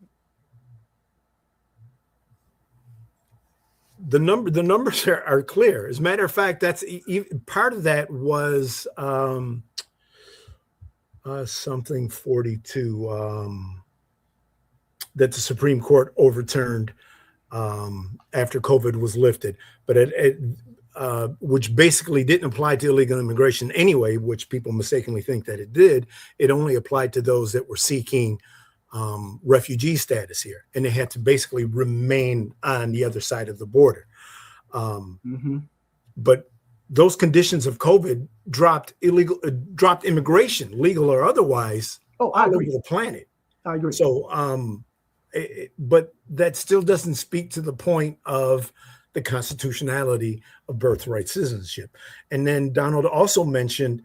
C: The numbers are clear. As a matter of fact, that's part of that was something 42 that the Supreme Court overturned after COVID was lifted, but which basically didn't apply to illegal immigration anyway, which people mistakenly think that it did. It only applied to those that were seeking refugee status here, and they had to basically remain on the other side of the border. But those conditions of COVID dropped immigration, legal or otherwise, all over the planet.
B: I agree.
C: So, but that still doesn't speak to the point of the constitutionality of birthright citizenship. And then Donald also mentioned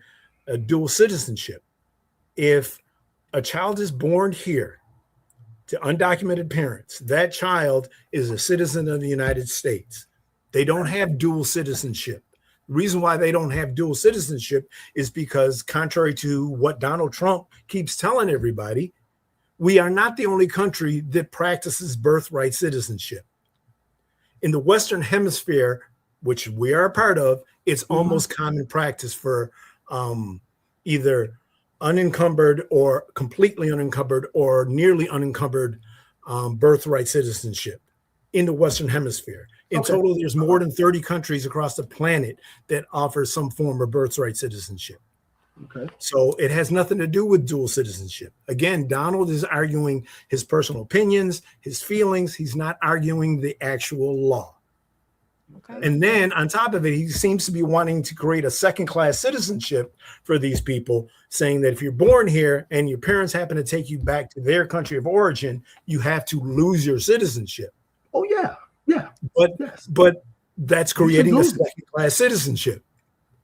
C: dual citizenship. If a child is born here to undocumented parents, that child is a citizen of the United States. They don't have dual citizenship. The reason why they don't have dual citizenship is because, contrary to what Donald Trump keeps telling everybody, we are not the only country that practices birthright citizenship. In the Western Hemisphere, which we are a part of, it's almost common practice for either unencumbered or completely unencumbered or nearly unencumbered birthright citizenship in the Western Hemisphere. In
B: Okay.
C: total, there's more than 30 countries across the planet that offer some form of birthright citizenship.
B: Okay.
C: So it has nothing to do with dual citizenship. Again, Donald is arguing his personal opinions, his feelings. He's not arguing the actual law.
A: Okay.
C: And then on top of it, he seems to be wanting to create a second-class citizenship for these people, saying that if you're born here and your parents happen to take you back to their country of origin, you have to lose your citizenship.
B: Oh yeah, yeah.
C: But
B: Yes.
C: but that's creating a
B: lose it.
C: second-class citizenship.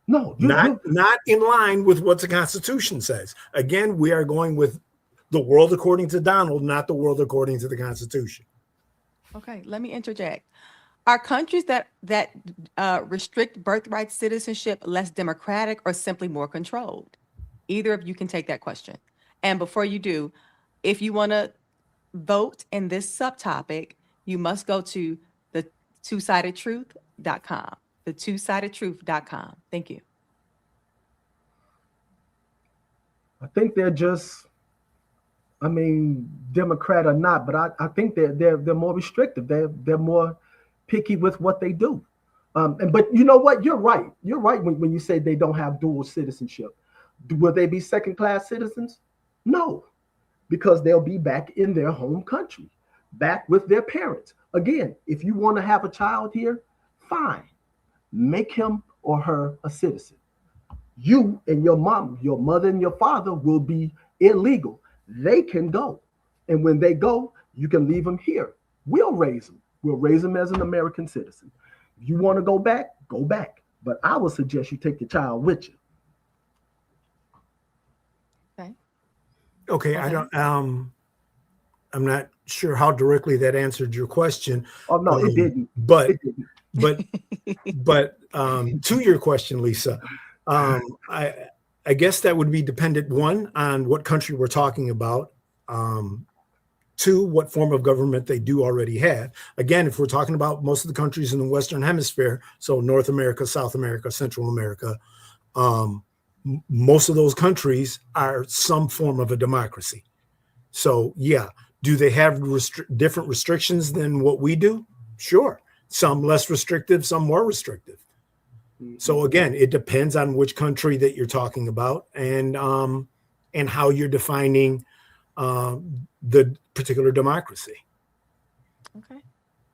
B: No,
C: Not in line with what the Constitution says. Again, we are going with the world according to Donald, not the world according to the Constitution.
A: Okay, let me interject. Are countries that restrict birthright citizenship less democratic or simply more controlled? Either of you can take that question. And before you do, if you want to vote in this subtopic, you must go to the twosidedtruth.com. The twosidedtruth.com. Thank you.
B: I think they're just, I mean, Democrat or not, but I think they're more restrictive. They're more picky with what they do. But you know what? You're right. You're right when you say they don't have dual citizenship. Will they be second-class citizens? No, because they'll be back in their home country, back with their parents. Again, if you want to have a child here, fine. Make him or her a citizen. You and your mom, your mother and your father will be illegal. They can go. And when they go, you can leave them here. We'll raise them. We'll raise them as an American citizen. If you want to go back, go back. But I would suggest you take your child with you.
C: Okay. I don't, I'm not sure how directly that answered your question.
B: Oh, no, it didn't.
C: But,
B: It didn't.
C: but to your question, Lisa, I guess that would be dependent, one, on what country we're talking about. Two, what form of government they do already have. Again, if we're talking about most of the countries in the Western Hemisphere, so North America, South America, Central America, most of those countries are some form of a democracy. So yeah, do they have different restrictions than what we do? Sure. Some less restrictive, some more restrictive. So again, it depends on which country that you're talking about and how you're defining the particular democracy.
A: Okay.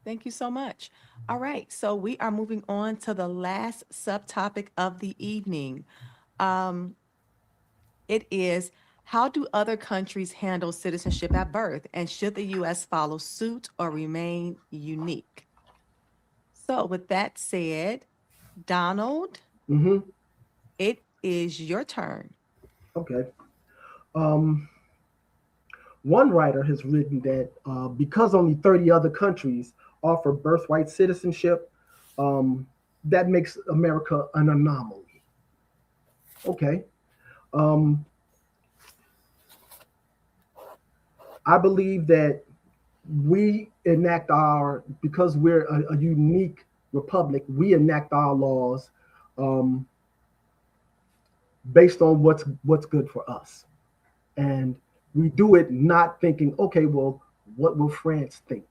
A: Thank you so much. All right. So we are moving on to the last subtopic of the evening. It is, how do other countries handle citizenship at birth? And should the U.S. follow suit or remain unique? So with that said, Donald, it is your turn.
B: Okay. One writer has written that because only 30 other countries offer birthright citizenship, that makes America an anomaly. Okay. I believe that we enact because we're a unique republic, we enact our laws based on what's good for us. And we do it not thinking, okay, well, what will France think?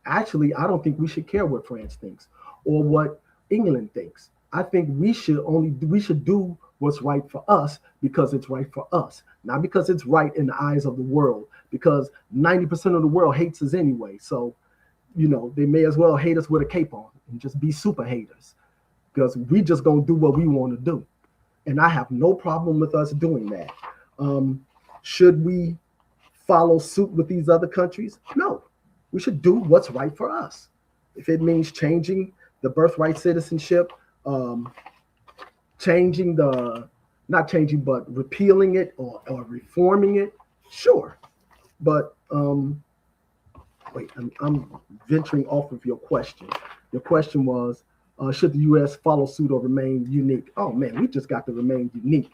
B: Actually, I don't think we should care what France thinks or what England thinks. I think we should do what's right for us because it's right for us, not because it's right in the eyes of the world, because 90% of the world hates us anyway. So, they may as well hate us with a cape on and just be super haters because we just gonna do what we want to do. And I have no problem with us doing that. Should we follow suit with these other countries? No, we should do what's right for us. If it means changing the birthright citizenship, repealing it or reforming it, sure. But wait, I'm venturing off of your question. Your question was, should the U.S. follow suit or remain unique? Oh man, we just got to remain unique.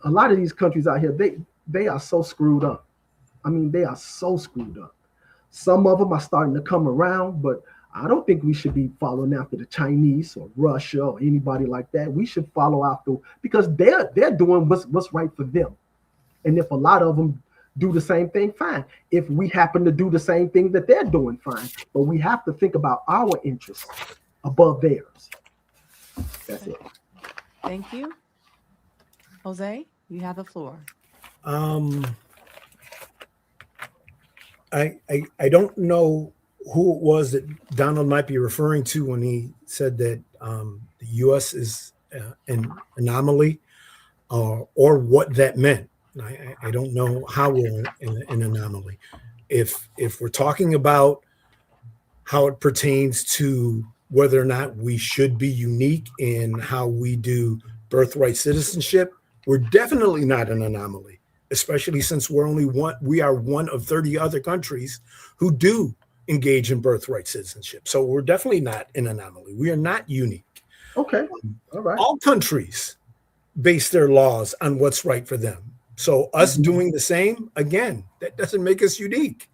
B: A lot of these countries out here, they are so screwed up. I mean, they are so screwed up. Some of them are starting to come around, but I don't think we should be following after the Chinese or Russia or anybody like that. We should follow after because they're doing what's right for them. And if a lot of them do the same thing, fine. If we happen to do the same thing that they're doing, fine. But we have to think about our interests above theirs. That's it.
A: Thank you. Jose, you have the floor.
C: Um, I don't know who it was that Donald might be referring to when he said that the U.S. is an anomaly, or what that meant. I don't know how we're an anomaly. If we're talking about how it pertains to whether or not we should be unique in how we do birthright citizenship, we're definitely not an anomaly, especially since we are one of 30 other countries who do engage in birthright citizenship. So we're definitely not an anomaly. We are not unique.
B: Okay. All right.
C: All countries base their laws on what's right for them. So us doing the same, again, that doesn't make us unique.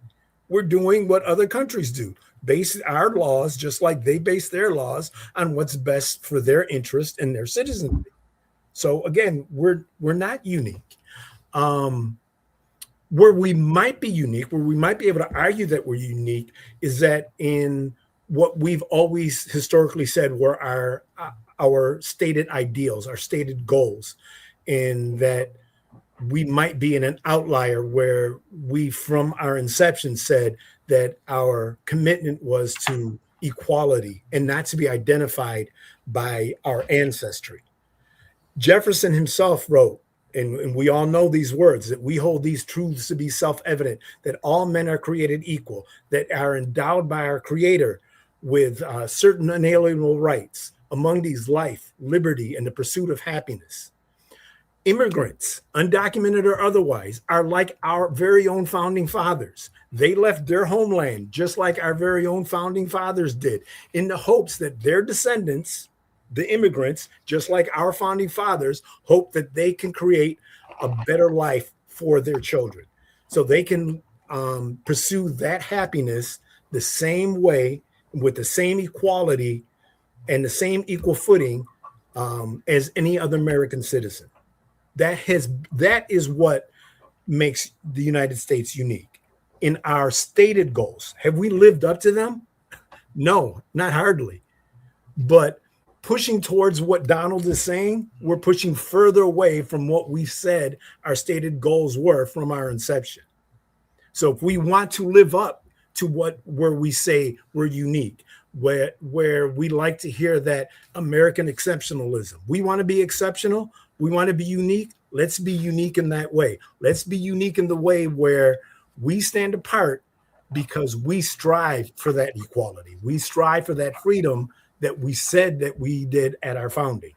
C: We're doing what other countries do. Base our laws just like they base their laws on what's best for their interest and their citizenry. So again, we're not unique. Where we might be unique, where we might be able to argue that we're unique, is that in what we've always historically said were our stated ideals, our stated goals, in that we might be in an outlier where we, from our inception, said that our commitment was to equality and not to be identified by our ancestry. Jefferson himself wrote, and we all know these words, that we hold these truths to be self-evident, that all men are created equal, that are endowed by our Creator with certain inalienable rights, among these life, liberty, and the pursuit of happiness. Immigrants, undocumented or otherwise, are like our very own founding fathers. They left their homeland just like our very own founding fathers did, in the hopes that their descendants, the immigrants, just like our founding fathers, hope that they can create a better life for their children. So they can pursue that happiness the same way, with the same equality and the same equal footing as any other American citizen. That is what makes the United States unique. In our stated goals, have we lived up to them? No, not hardly. But pushing towards what Donald is saying, we're pushing further away from what we said our stated goals were from our inception. So if we want to live up to where we say we're unique, where we like to hear that American exceptionalism, we want to be exceptional, we want to be unique. Let's be unique in that way. Let's be unique in the way where we stand apart because we strive for that equality. We strive for that freedom that we said that we did at our founding.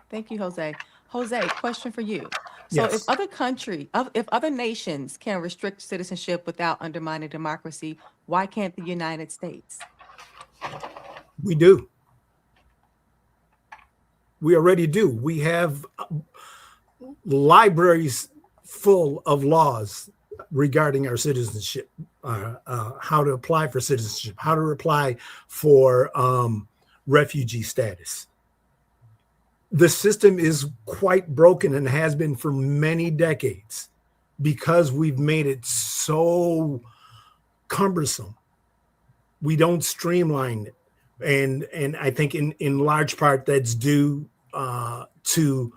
A: Thank you, Jose. Jose, question for you. So
C: Yes.
A: if other nations can restrict citizenship without undermining democracy, why can't the United States?
C: We do. We already do. We have libraries full of laws regarding our citizenship, how to apply for citizenship, how to apply for refugee status. The system is quite broken and has been for many decades because we've made it so cumbersome. We don't streamline it. And I think in large part that's due to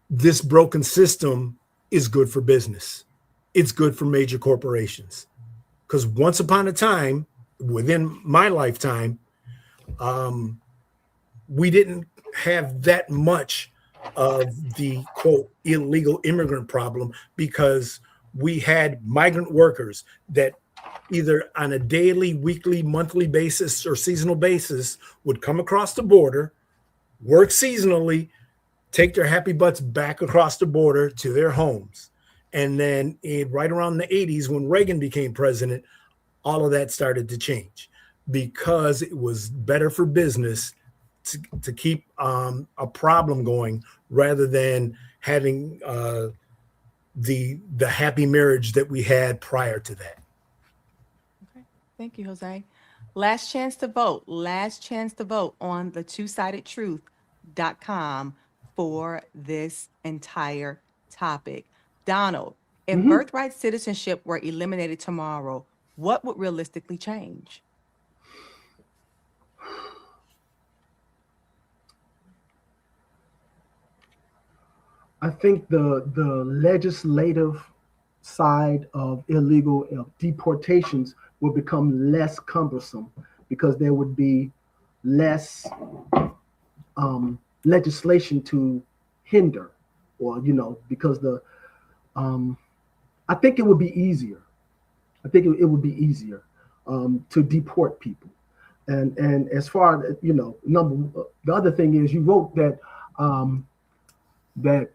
C: this broken system is good for business. It's good for major corporations. Because once upon a time, within my lifetime, we didn't have that much of the, quote, illegal immigrant problem because we had migrant workers that either on a daily, weekly, monthly basis or seasonal basis would come across the border, work seasonally, take their happy butts back across the border to their homes. And then right around the 80s, when Reagan became president, all of that started to change because it was better for business to keep a problem going rather than having the happy marriage that we had prior to that.
A: Okay, thank you, Jose. Last chance to vote. Last chance to vote on the twosidedtruth.com for this entire topic. Donald, if
B: Mhm.
A: birthright citizenship were eliminated tomorrow, what would realistically change?
B: I think the legislative side of illegal deportations will become less cumbersome because there would be less legislation to hinder, or because um, I think it would be easier. I think it would be easier to deport people. And as far as the other thing is, you wrote that that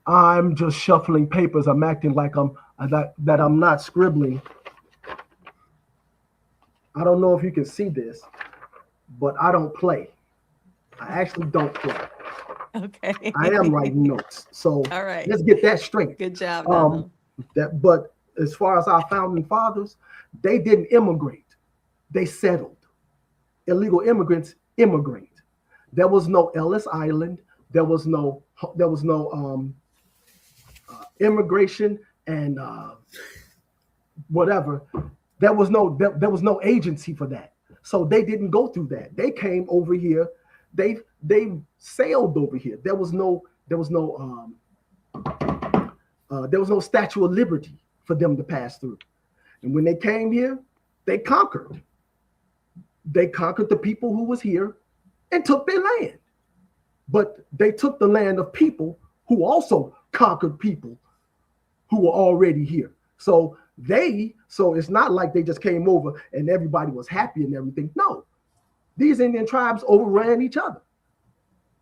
B: I'm just shuffling papers. I'm acting like that I'm not scribbling. I don't know if you can see this, but I don't play. I actually don't play.
A: Okay.
B: I am writing notes. So
A: All right.
B: let's get that straight.
A: Good job,
B: Um,
A: Donald.
B: but as far as our founding fathers, they didn't immigrate. They settled. Illegal immigrants immigrate. There was no Ellis Island. There was no immigration and whatever. There was no agency for that. So they didn't go through that. They came over here. They sailed over here. There was no Statue of Liberty for them to pass through. And when they came here, they conquered. They conquered the people who was here and took their land. But they took the land of people who also conquered people who were already here. So it's not like they just came over and everybody was happy and everything. No, these Indian tribes overran each other.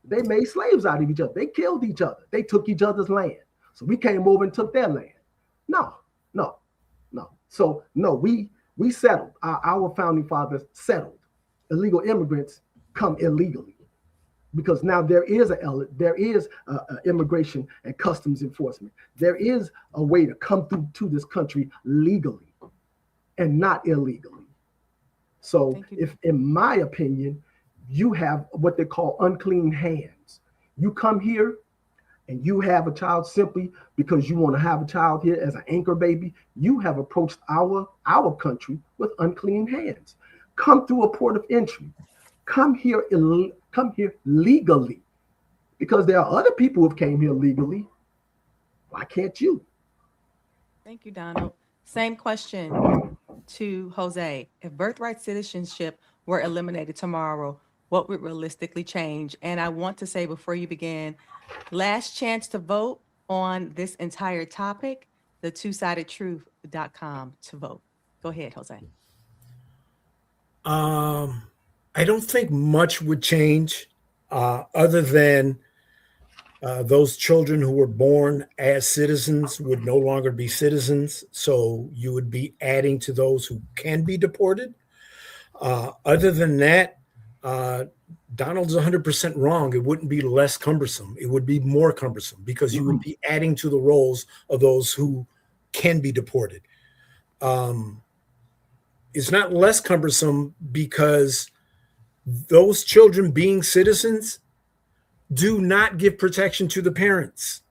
B: They made slaves out of each other. They killed each other. They took each other's land. So we came over and took their land. No. So no, we settled. Our founding fathers settled. Illegal immigrants come illegally because now there is immigration and customs enforcement. There is a way to come through to this country legally and not illegally. So if, in my opinion, you have what they call unclean hands, you come here and you have a child simply because you want to have a child here as an anchor baby, you have approached our country with unclean hands. Come through a port of entry. Come here legally. Because there are other people who have came here legally. Why can't you?
A: Thank you, Donald. Same question to Jose. If birthright citizenship were eliminated tomorrow, what would realistically change? And I want to say before you begin, last chance to vote on this entire topic, the twosidedtruth.com to vote. Go ahead, Jose.
C: I don't think much would change other than those children who were born as citizens would no longer be citizens. So you would be adding to those who can be deported. Other than that, Donald's 100% wrong. It wouldn't be less cumbersome. It would be more cumbersome because you would be adding to the roles of those who can be deported. It's not less cumbersome because those children being citizens do not give protection to the parents.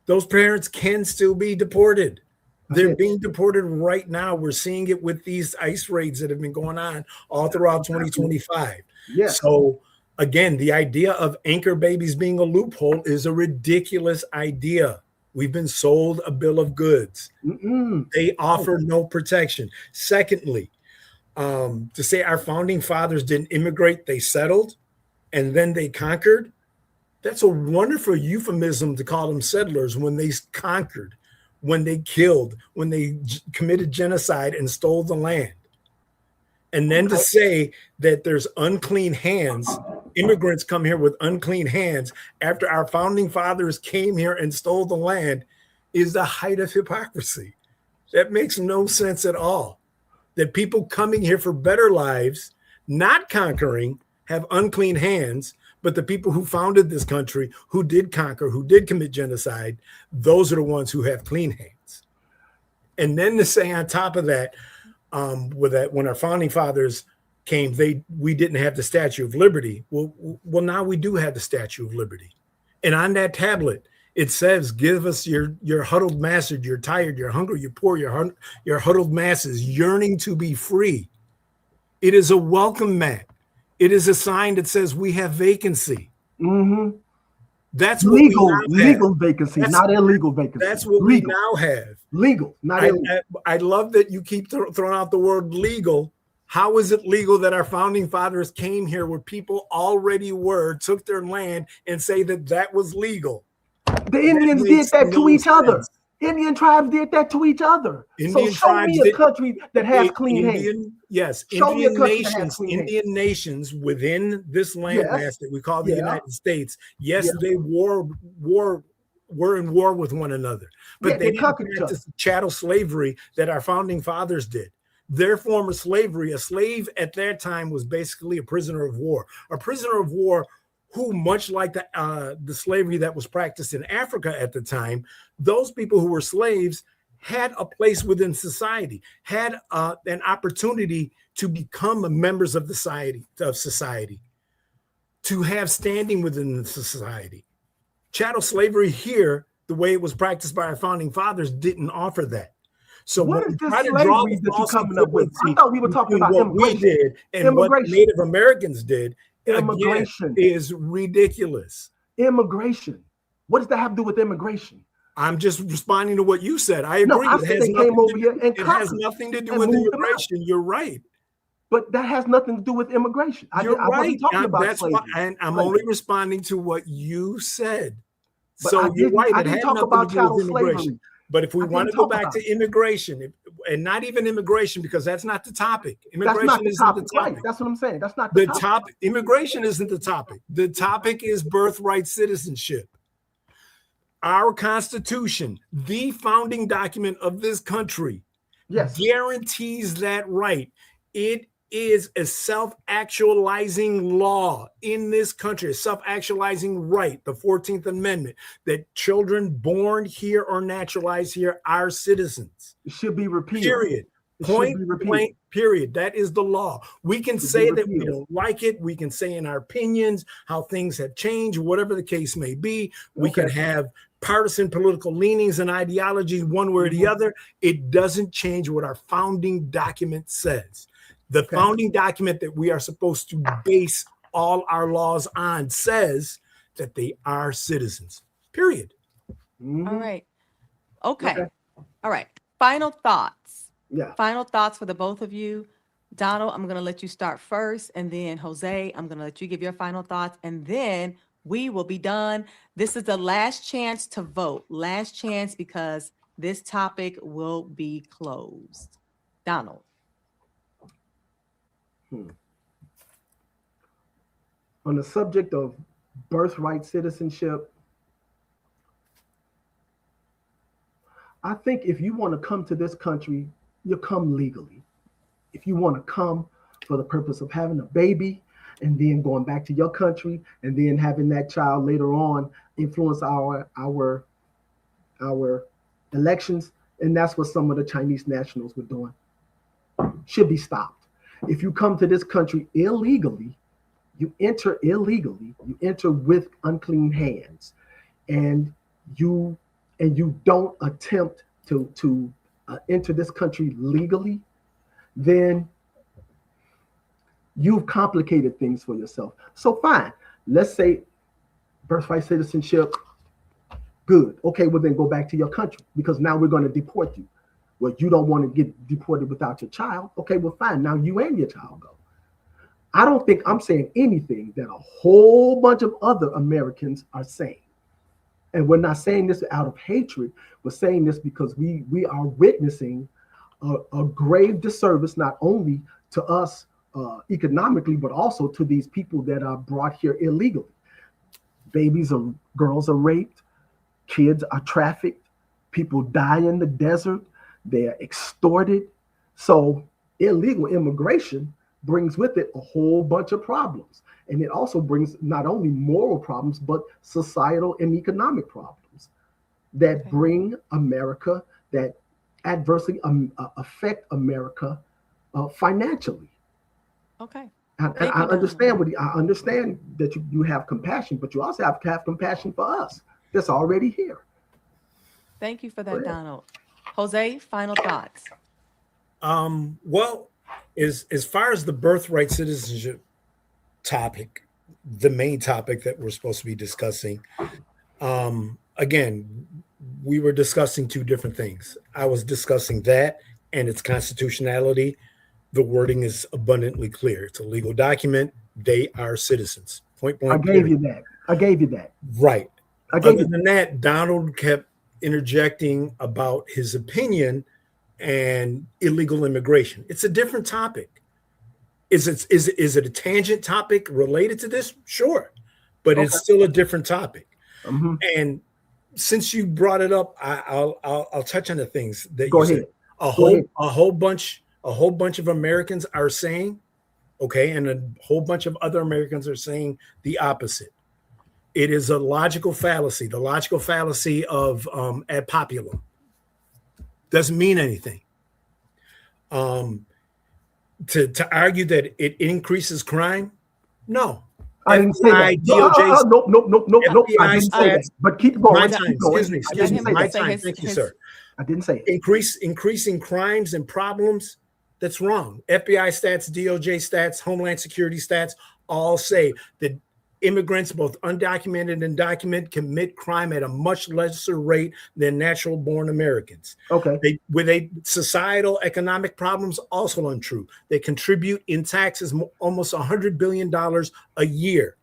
C: Those parents can still be deported. They're being deported right now. We're seeing it with these ICE raids that have been going on all throughout 2025.
B: Yes.
C: So again, the idea of anchor babies being a loophole is a ridiculous idea. We've been sold a bill of goods. They offer no protection. Secondly, to say our founding fathers didn't immigrate, they settled, and then they conquered. That's a wonderful euphemism to call them settlers when they conquered, when they killed, when they committed genocide and stole the land. And then to say that there's unclean hands, immigrants come here with unclean hands after our founding fathers came here and stole the land is the height of hypocrisy. That makes no sense at all. That people coming here for better lives, not conquering, have unclean hands, but the people who founded this country, who did conquer, who did commit genocide, those are the ones who have clean hands. And then to say on top of that, when our founding fathers came, we didn't have the Statue of Liberty. Well, now we do have the Statue of Liberty. And on that tablet, It says, give us your huddled masses, you're tired, you're hungry, you're poor, your huddled masses yearning to be free. It is a welcome mat. It is a sign that says we have vacancy.
B: Mm-hmm.
C: That's what we now
B: legal
C: have.
B: vacancy, not illegal vacancy.
C: That's what
B: legal.
C: we now have.
B: Legal, not illegal.
C: I love that you keep throwing out the word legal. How is it legal that our founding fathers came here where people already took their land and say that was legal?
B: The Indians did that to each other. Indian tribes did that to each other. So show me a country that has clean hands.
C: Yes,
B: show me a country
C: nations,
B: that has clean hands.
C: Indian nations within this landmass that we call the United States. Yes, they were in war with one another, but they didn't practice chattel slavery that our founding fathers did. Their form of slavery, a slave at that time was basically a prisoner of war. A prisoner of war who, much like the slavery that was practiced in Africa at the time, those people who were slaves had a place within society, had an opportunity to become members of society, to have standing within the society. Chattel slavery here, the way it was practiced by our founding fathers, didn't offer that. So
B: what is this slavery that you're coming up with? I thought we were talking about
C: what we did and what Native Americans did.
B: Immigration
C: is ridiculous.
B: Immigration. What does that have to do with immigration?
C: I'm just responding to what you said. I agree.
B: No, I said they came over here and
C: it has nothing to do with immigration. You're right.
B: But that has nothing to do with immigration.
C: You're right.
B: That's
C: why, and I'm only responding to what you said.
B: But
C: so you're right.
B: I didn't talk about chattel slavery.
C: But if we want to go back to immigration, and not even immigration, because that's not the topic. Immigration isn't the topic.
B: Right. That's what I'm saying. That's not the topic.
C: Immigration isn't the topic. The topic is birthright citizenship. Our Constitution, the founding document of this country, guarantees that right. It is a self-actualizing law in this country, a self-actualizing right, the 14th Amendment, that children born here or naturalized here are citizens.
B: It should be repealed.
C: Period. Point blank, period. That is the law. We can say that we don't like it. We can say in our opinions how things have changed, whatever the case may be. We can have partisan political leanings and ideology one way or the other. It doesn't change what our founding document says. The founding document that we are supposed to base all our laws on says that they are citizens, period.
A: All right. Okay. All right. Final thoughts.
B: Yeah.
A: Final thoughts for the both of you. Donald, I'm going to let you start first. And then Jose, I'm going to let you give your final thoughts. And then we will be done. This is the last chance to vote. Last chance, because this topic will be closed. Donald.
B: On the subject of birthright citizenship, I think if you want to come to this country, you come legally. If you want to come for the purpose of having a baby and then going back to your country and then having that child later on influence our elections, and that's what some of the Chinese nationals were doing, should be stopped. If you come to this country illegally, you enter illegally, you enter with unclean hands, and you don't attempt to enter this country legally, then you've complicated things for yourself. So fine, let's say birthright citizenship, good. Okay, well then go back to your country, because now we're going to deport you. Well, you don't want to get deported without your child. Okay, well, fine. Now you and your child go. I don't think I'm saying anything that a whole bunch of other Americans are saying. And we're not saying this out of hatred. We're saying this because we are witnessing a grave disservice, not only to us economically, but also to these people that are brought here illegally. Girls are raped, kids are trafficked, people die in the desert. They're extorted. So illegal immigration brings with it a whole bunch of problems. And it also brings not only moral problems, but societal and economic problems that bring America, that adversely affect America financially.
A: Okay.
B: I understand that you have compassion, but you also have to have compassion for us. It's already here.
A: Thank you for
B: Go
A: that,
B: ahead.
A: Donald. Jose, final thoughts.
C: Well, as far as the birthright citizenship topic, the main topic that we're supposed to be discussing, again, we were discussing two different things. I was discussing that and its constitutionality. The wording is abundantly clear. It's a legal document. They are citizens. Point
B: I
C: blank.
B: gave you
C: Period.
B: that. I gave you that.
C: Right.
B: I gave
C: Other
B: you.
C: than that, Donald kept interjecting about his opinion and illegal immigration. It's a different topic. Is it a tangent topic related to this? Sure, but
B: Okay.
C: it's still a different topic.
B: Mm-hmm.
C: And since you brought it up, I'll touch on the things that
B: Go
C: you
B: ahead.
C: said.
B: Go ahead.
C: A whole bunch of Americans are saying, okay, and a whole bunch of other Americans are saying the opposite. It is a logical fallacy. The logical fallacy of ad populum doesn't mean anything. To argue that it increases crime, no.
B: I didn't say that.
C: FBI, DOJ,
B: Nope. I
C: FBI
B: didn't say that.
C: stats.
B: But keep
C: My
B: going.
C: time.
B: Keep going.
C: Excuse
B: I
C: me.
B: didn't say
C: My
B: that.
C: time. Thank you, sir.
B: I didn't say it.
C: Increasing crimes and problems. That's wrong. FBI stats, DOJ stats, Homeland Security stats all say that immigrants, both undocumented and documented, commit crime at a much lesser rate than natural-born Americans.
B: Okay.
C: With societal economic problems, also untrue. They contribute in taxes almost $100 billion a year.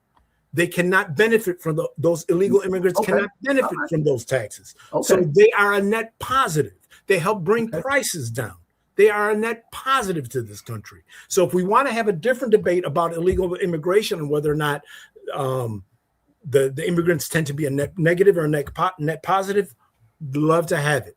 C: They cannot benefit from those illegal immigrants.
B: Okay.
C: Cannot benefit from those taxes.
B: Okay.
C: So they are a net positive. They help bring
B: Okay.
C: prices down. They are a net positive to this country. So if we want to have a different debate about illegal immigration and whether or not the immigrants tend to be a net negative or a net positive, love to have it.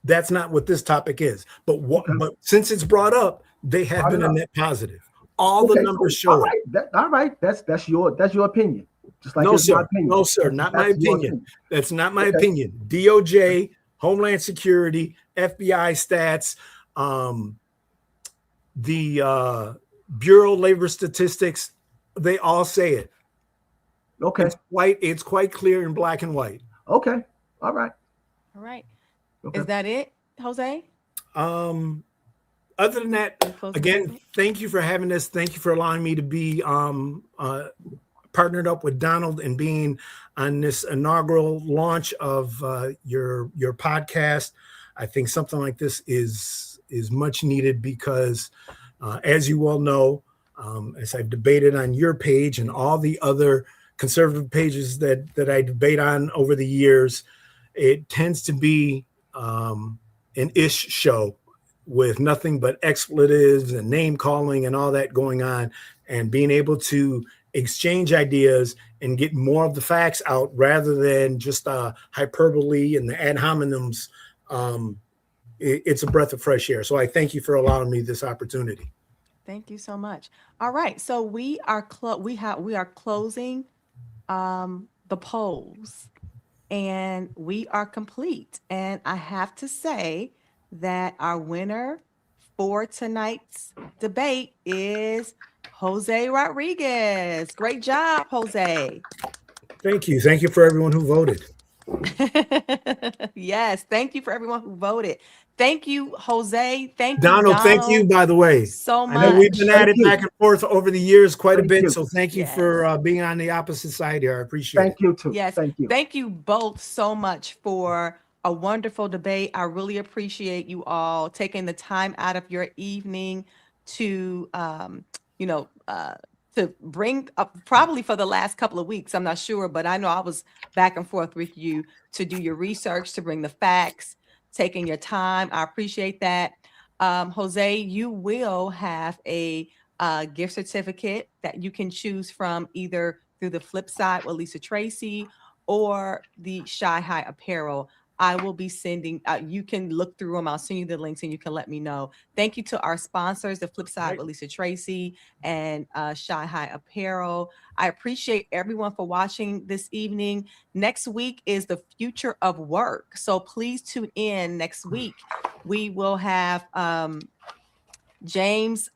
C: That's not what this topic is. But but since it's brought up, they have been a net positive. All the numbers show it.
B: All right. That's your opinion. Just like
C: No,
B: it's my
C: sir.
B: opinion.
C: No, sir. Not my
B: That's your
C: opinion. That's not my opinion. DOJ, Homeland Security, FBI stats, the Bureau of Labor Statistics, they all say it.
B: Okay.
C: It's quite clear in black and white.
B: Okay. All right.
A: All right.
B: Okay.
A: Is that it, Jose?
C: Other than that, again, thank you for having this. Thank you for allowing me to be partnered up with Donald and being on this inaugural launch of your podcast. I think something like this is much needed because, as you all know, as I've debated on your page and all the other conservative pages that I debate on over the years, it tends to be an ish show with nothing but expletives and name calling and all that going on, and being able to exchange ideas and get more of the facts out rather than just hyperbole and the ad hominems. It's a breath of fresh air. So I thank you for allowing me this opportunity.
A: Thank you so much. All right. So we are closing the polls, and we are complete. And I have to say that our winner for tonight's debate is Jose Rodriguez. Great job, Jose.
C: Thank you. Thank you for everyone who voted.
A: Yes, thank you for everyone who voted. Thank you, Jose. Thank you,
C: Donald. Thank you, by the way.
A: so much.
C: I know we've been at it back and forth over the years quite a bit.
B: You.
C: So thank you for being on the opposite side here. I appreciate it.
B: Thank you too.
A: Yes.
B: Thank you.
A: Thank you both so much for a wonderful debate. I really appreciate you all taking the time out of your evening to, to bring up probably for the last couple of weeks. I'm not sure, but I know I was back and forth with you to do your research, to bring the facts, taking your time. I appreciate that. Jose, you will have a gift certificate that you can choose from either through the Flip Side with Lisa Tracy or the Shy High Apparel. I will be sending, you can look through them. I'll send you the links and you can let me know. Thank you to our sponsors, the Flip Side with Lisa Tracy and Shy High Apparel. I appreciate everyone for watching this evening. Next week is the future of work. So please tune in next week. We will have James,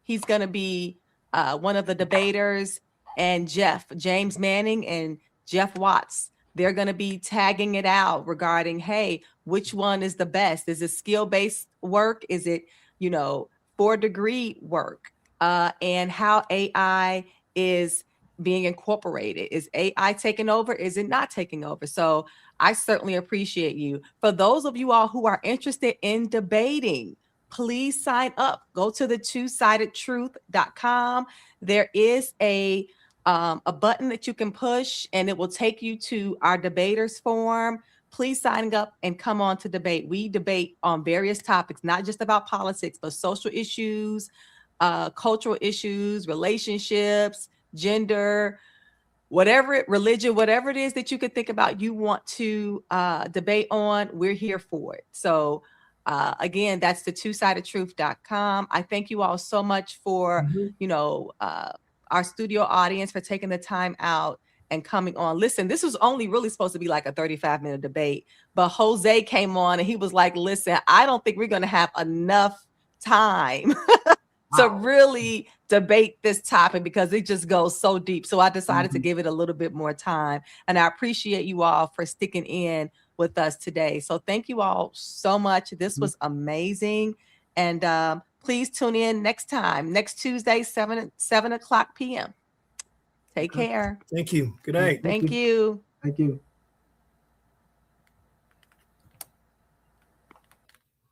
A: he's going to be one of the debaters, and James Manning and Jeff Watts. They're going to be tagging it out regarding, hey, which one is the best? Is it skill-based work? Is it, 4-degree work? And how AI is being incorporated. Is AI taking over? Is it not taking over? So I certainly appreciate you. For those of you all who are interested in debating, please sign up. Go to the two-sidedtruth.com. There is a button that you can push and it will take you to our debaters forum. Please sign up and come on to debate. We debate on various topics, not just about politics, but social issues, cultural issues, relationships, gender, religion, whatever it is that you could think about, you want to debate on, we're here for it. So again, that's the two-sidedtruth.com. I thank you all so much for, our studio audience for taking the time out and coming on. Listen, this was only really supposed to be like a 35-minute debate, but Jose came on and he was like, listen, I don't think we're going to have enough time to really debate this topic because it just goes so deep. So I decided to give it a little bit more time. And I appreciate you all for sticking in with us today. So thank you all so much. This was amazing. And please tune in next Tuesday, 7 o'clock p.m. Take care.
C: Thank you. Good night.
A: Thank you.
B: Thank you.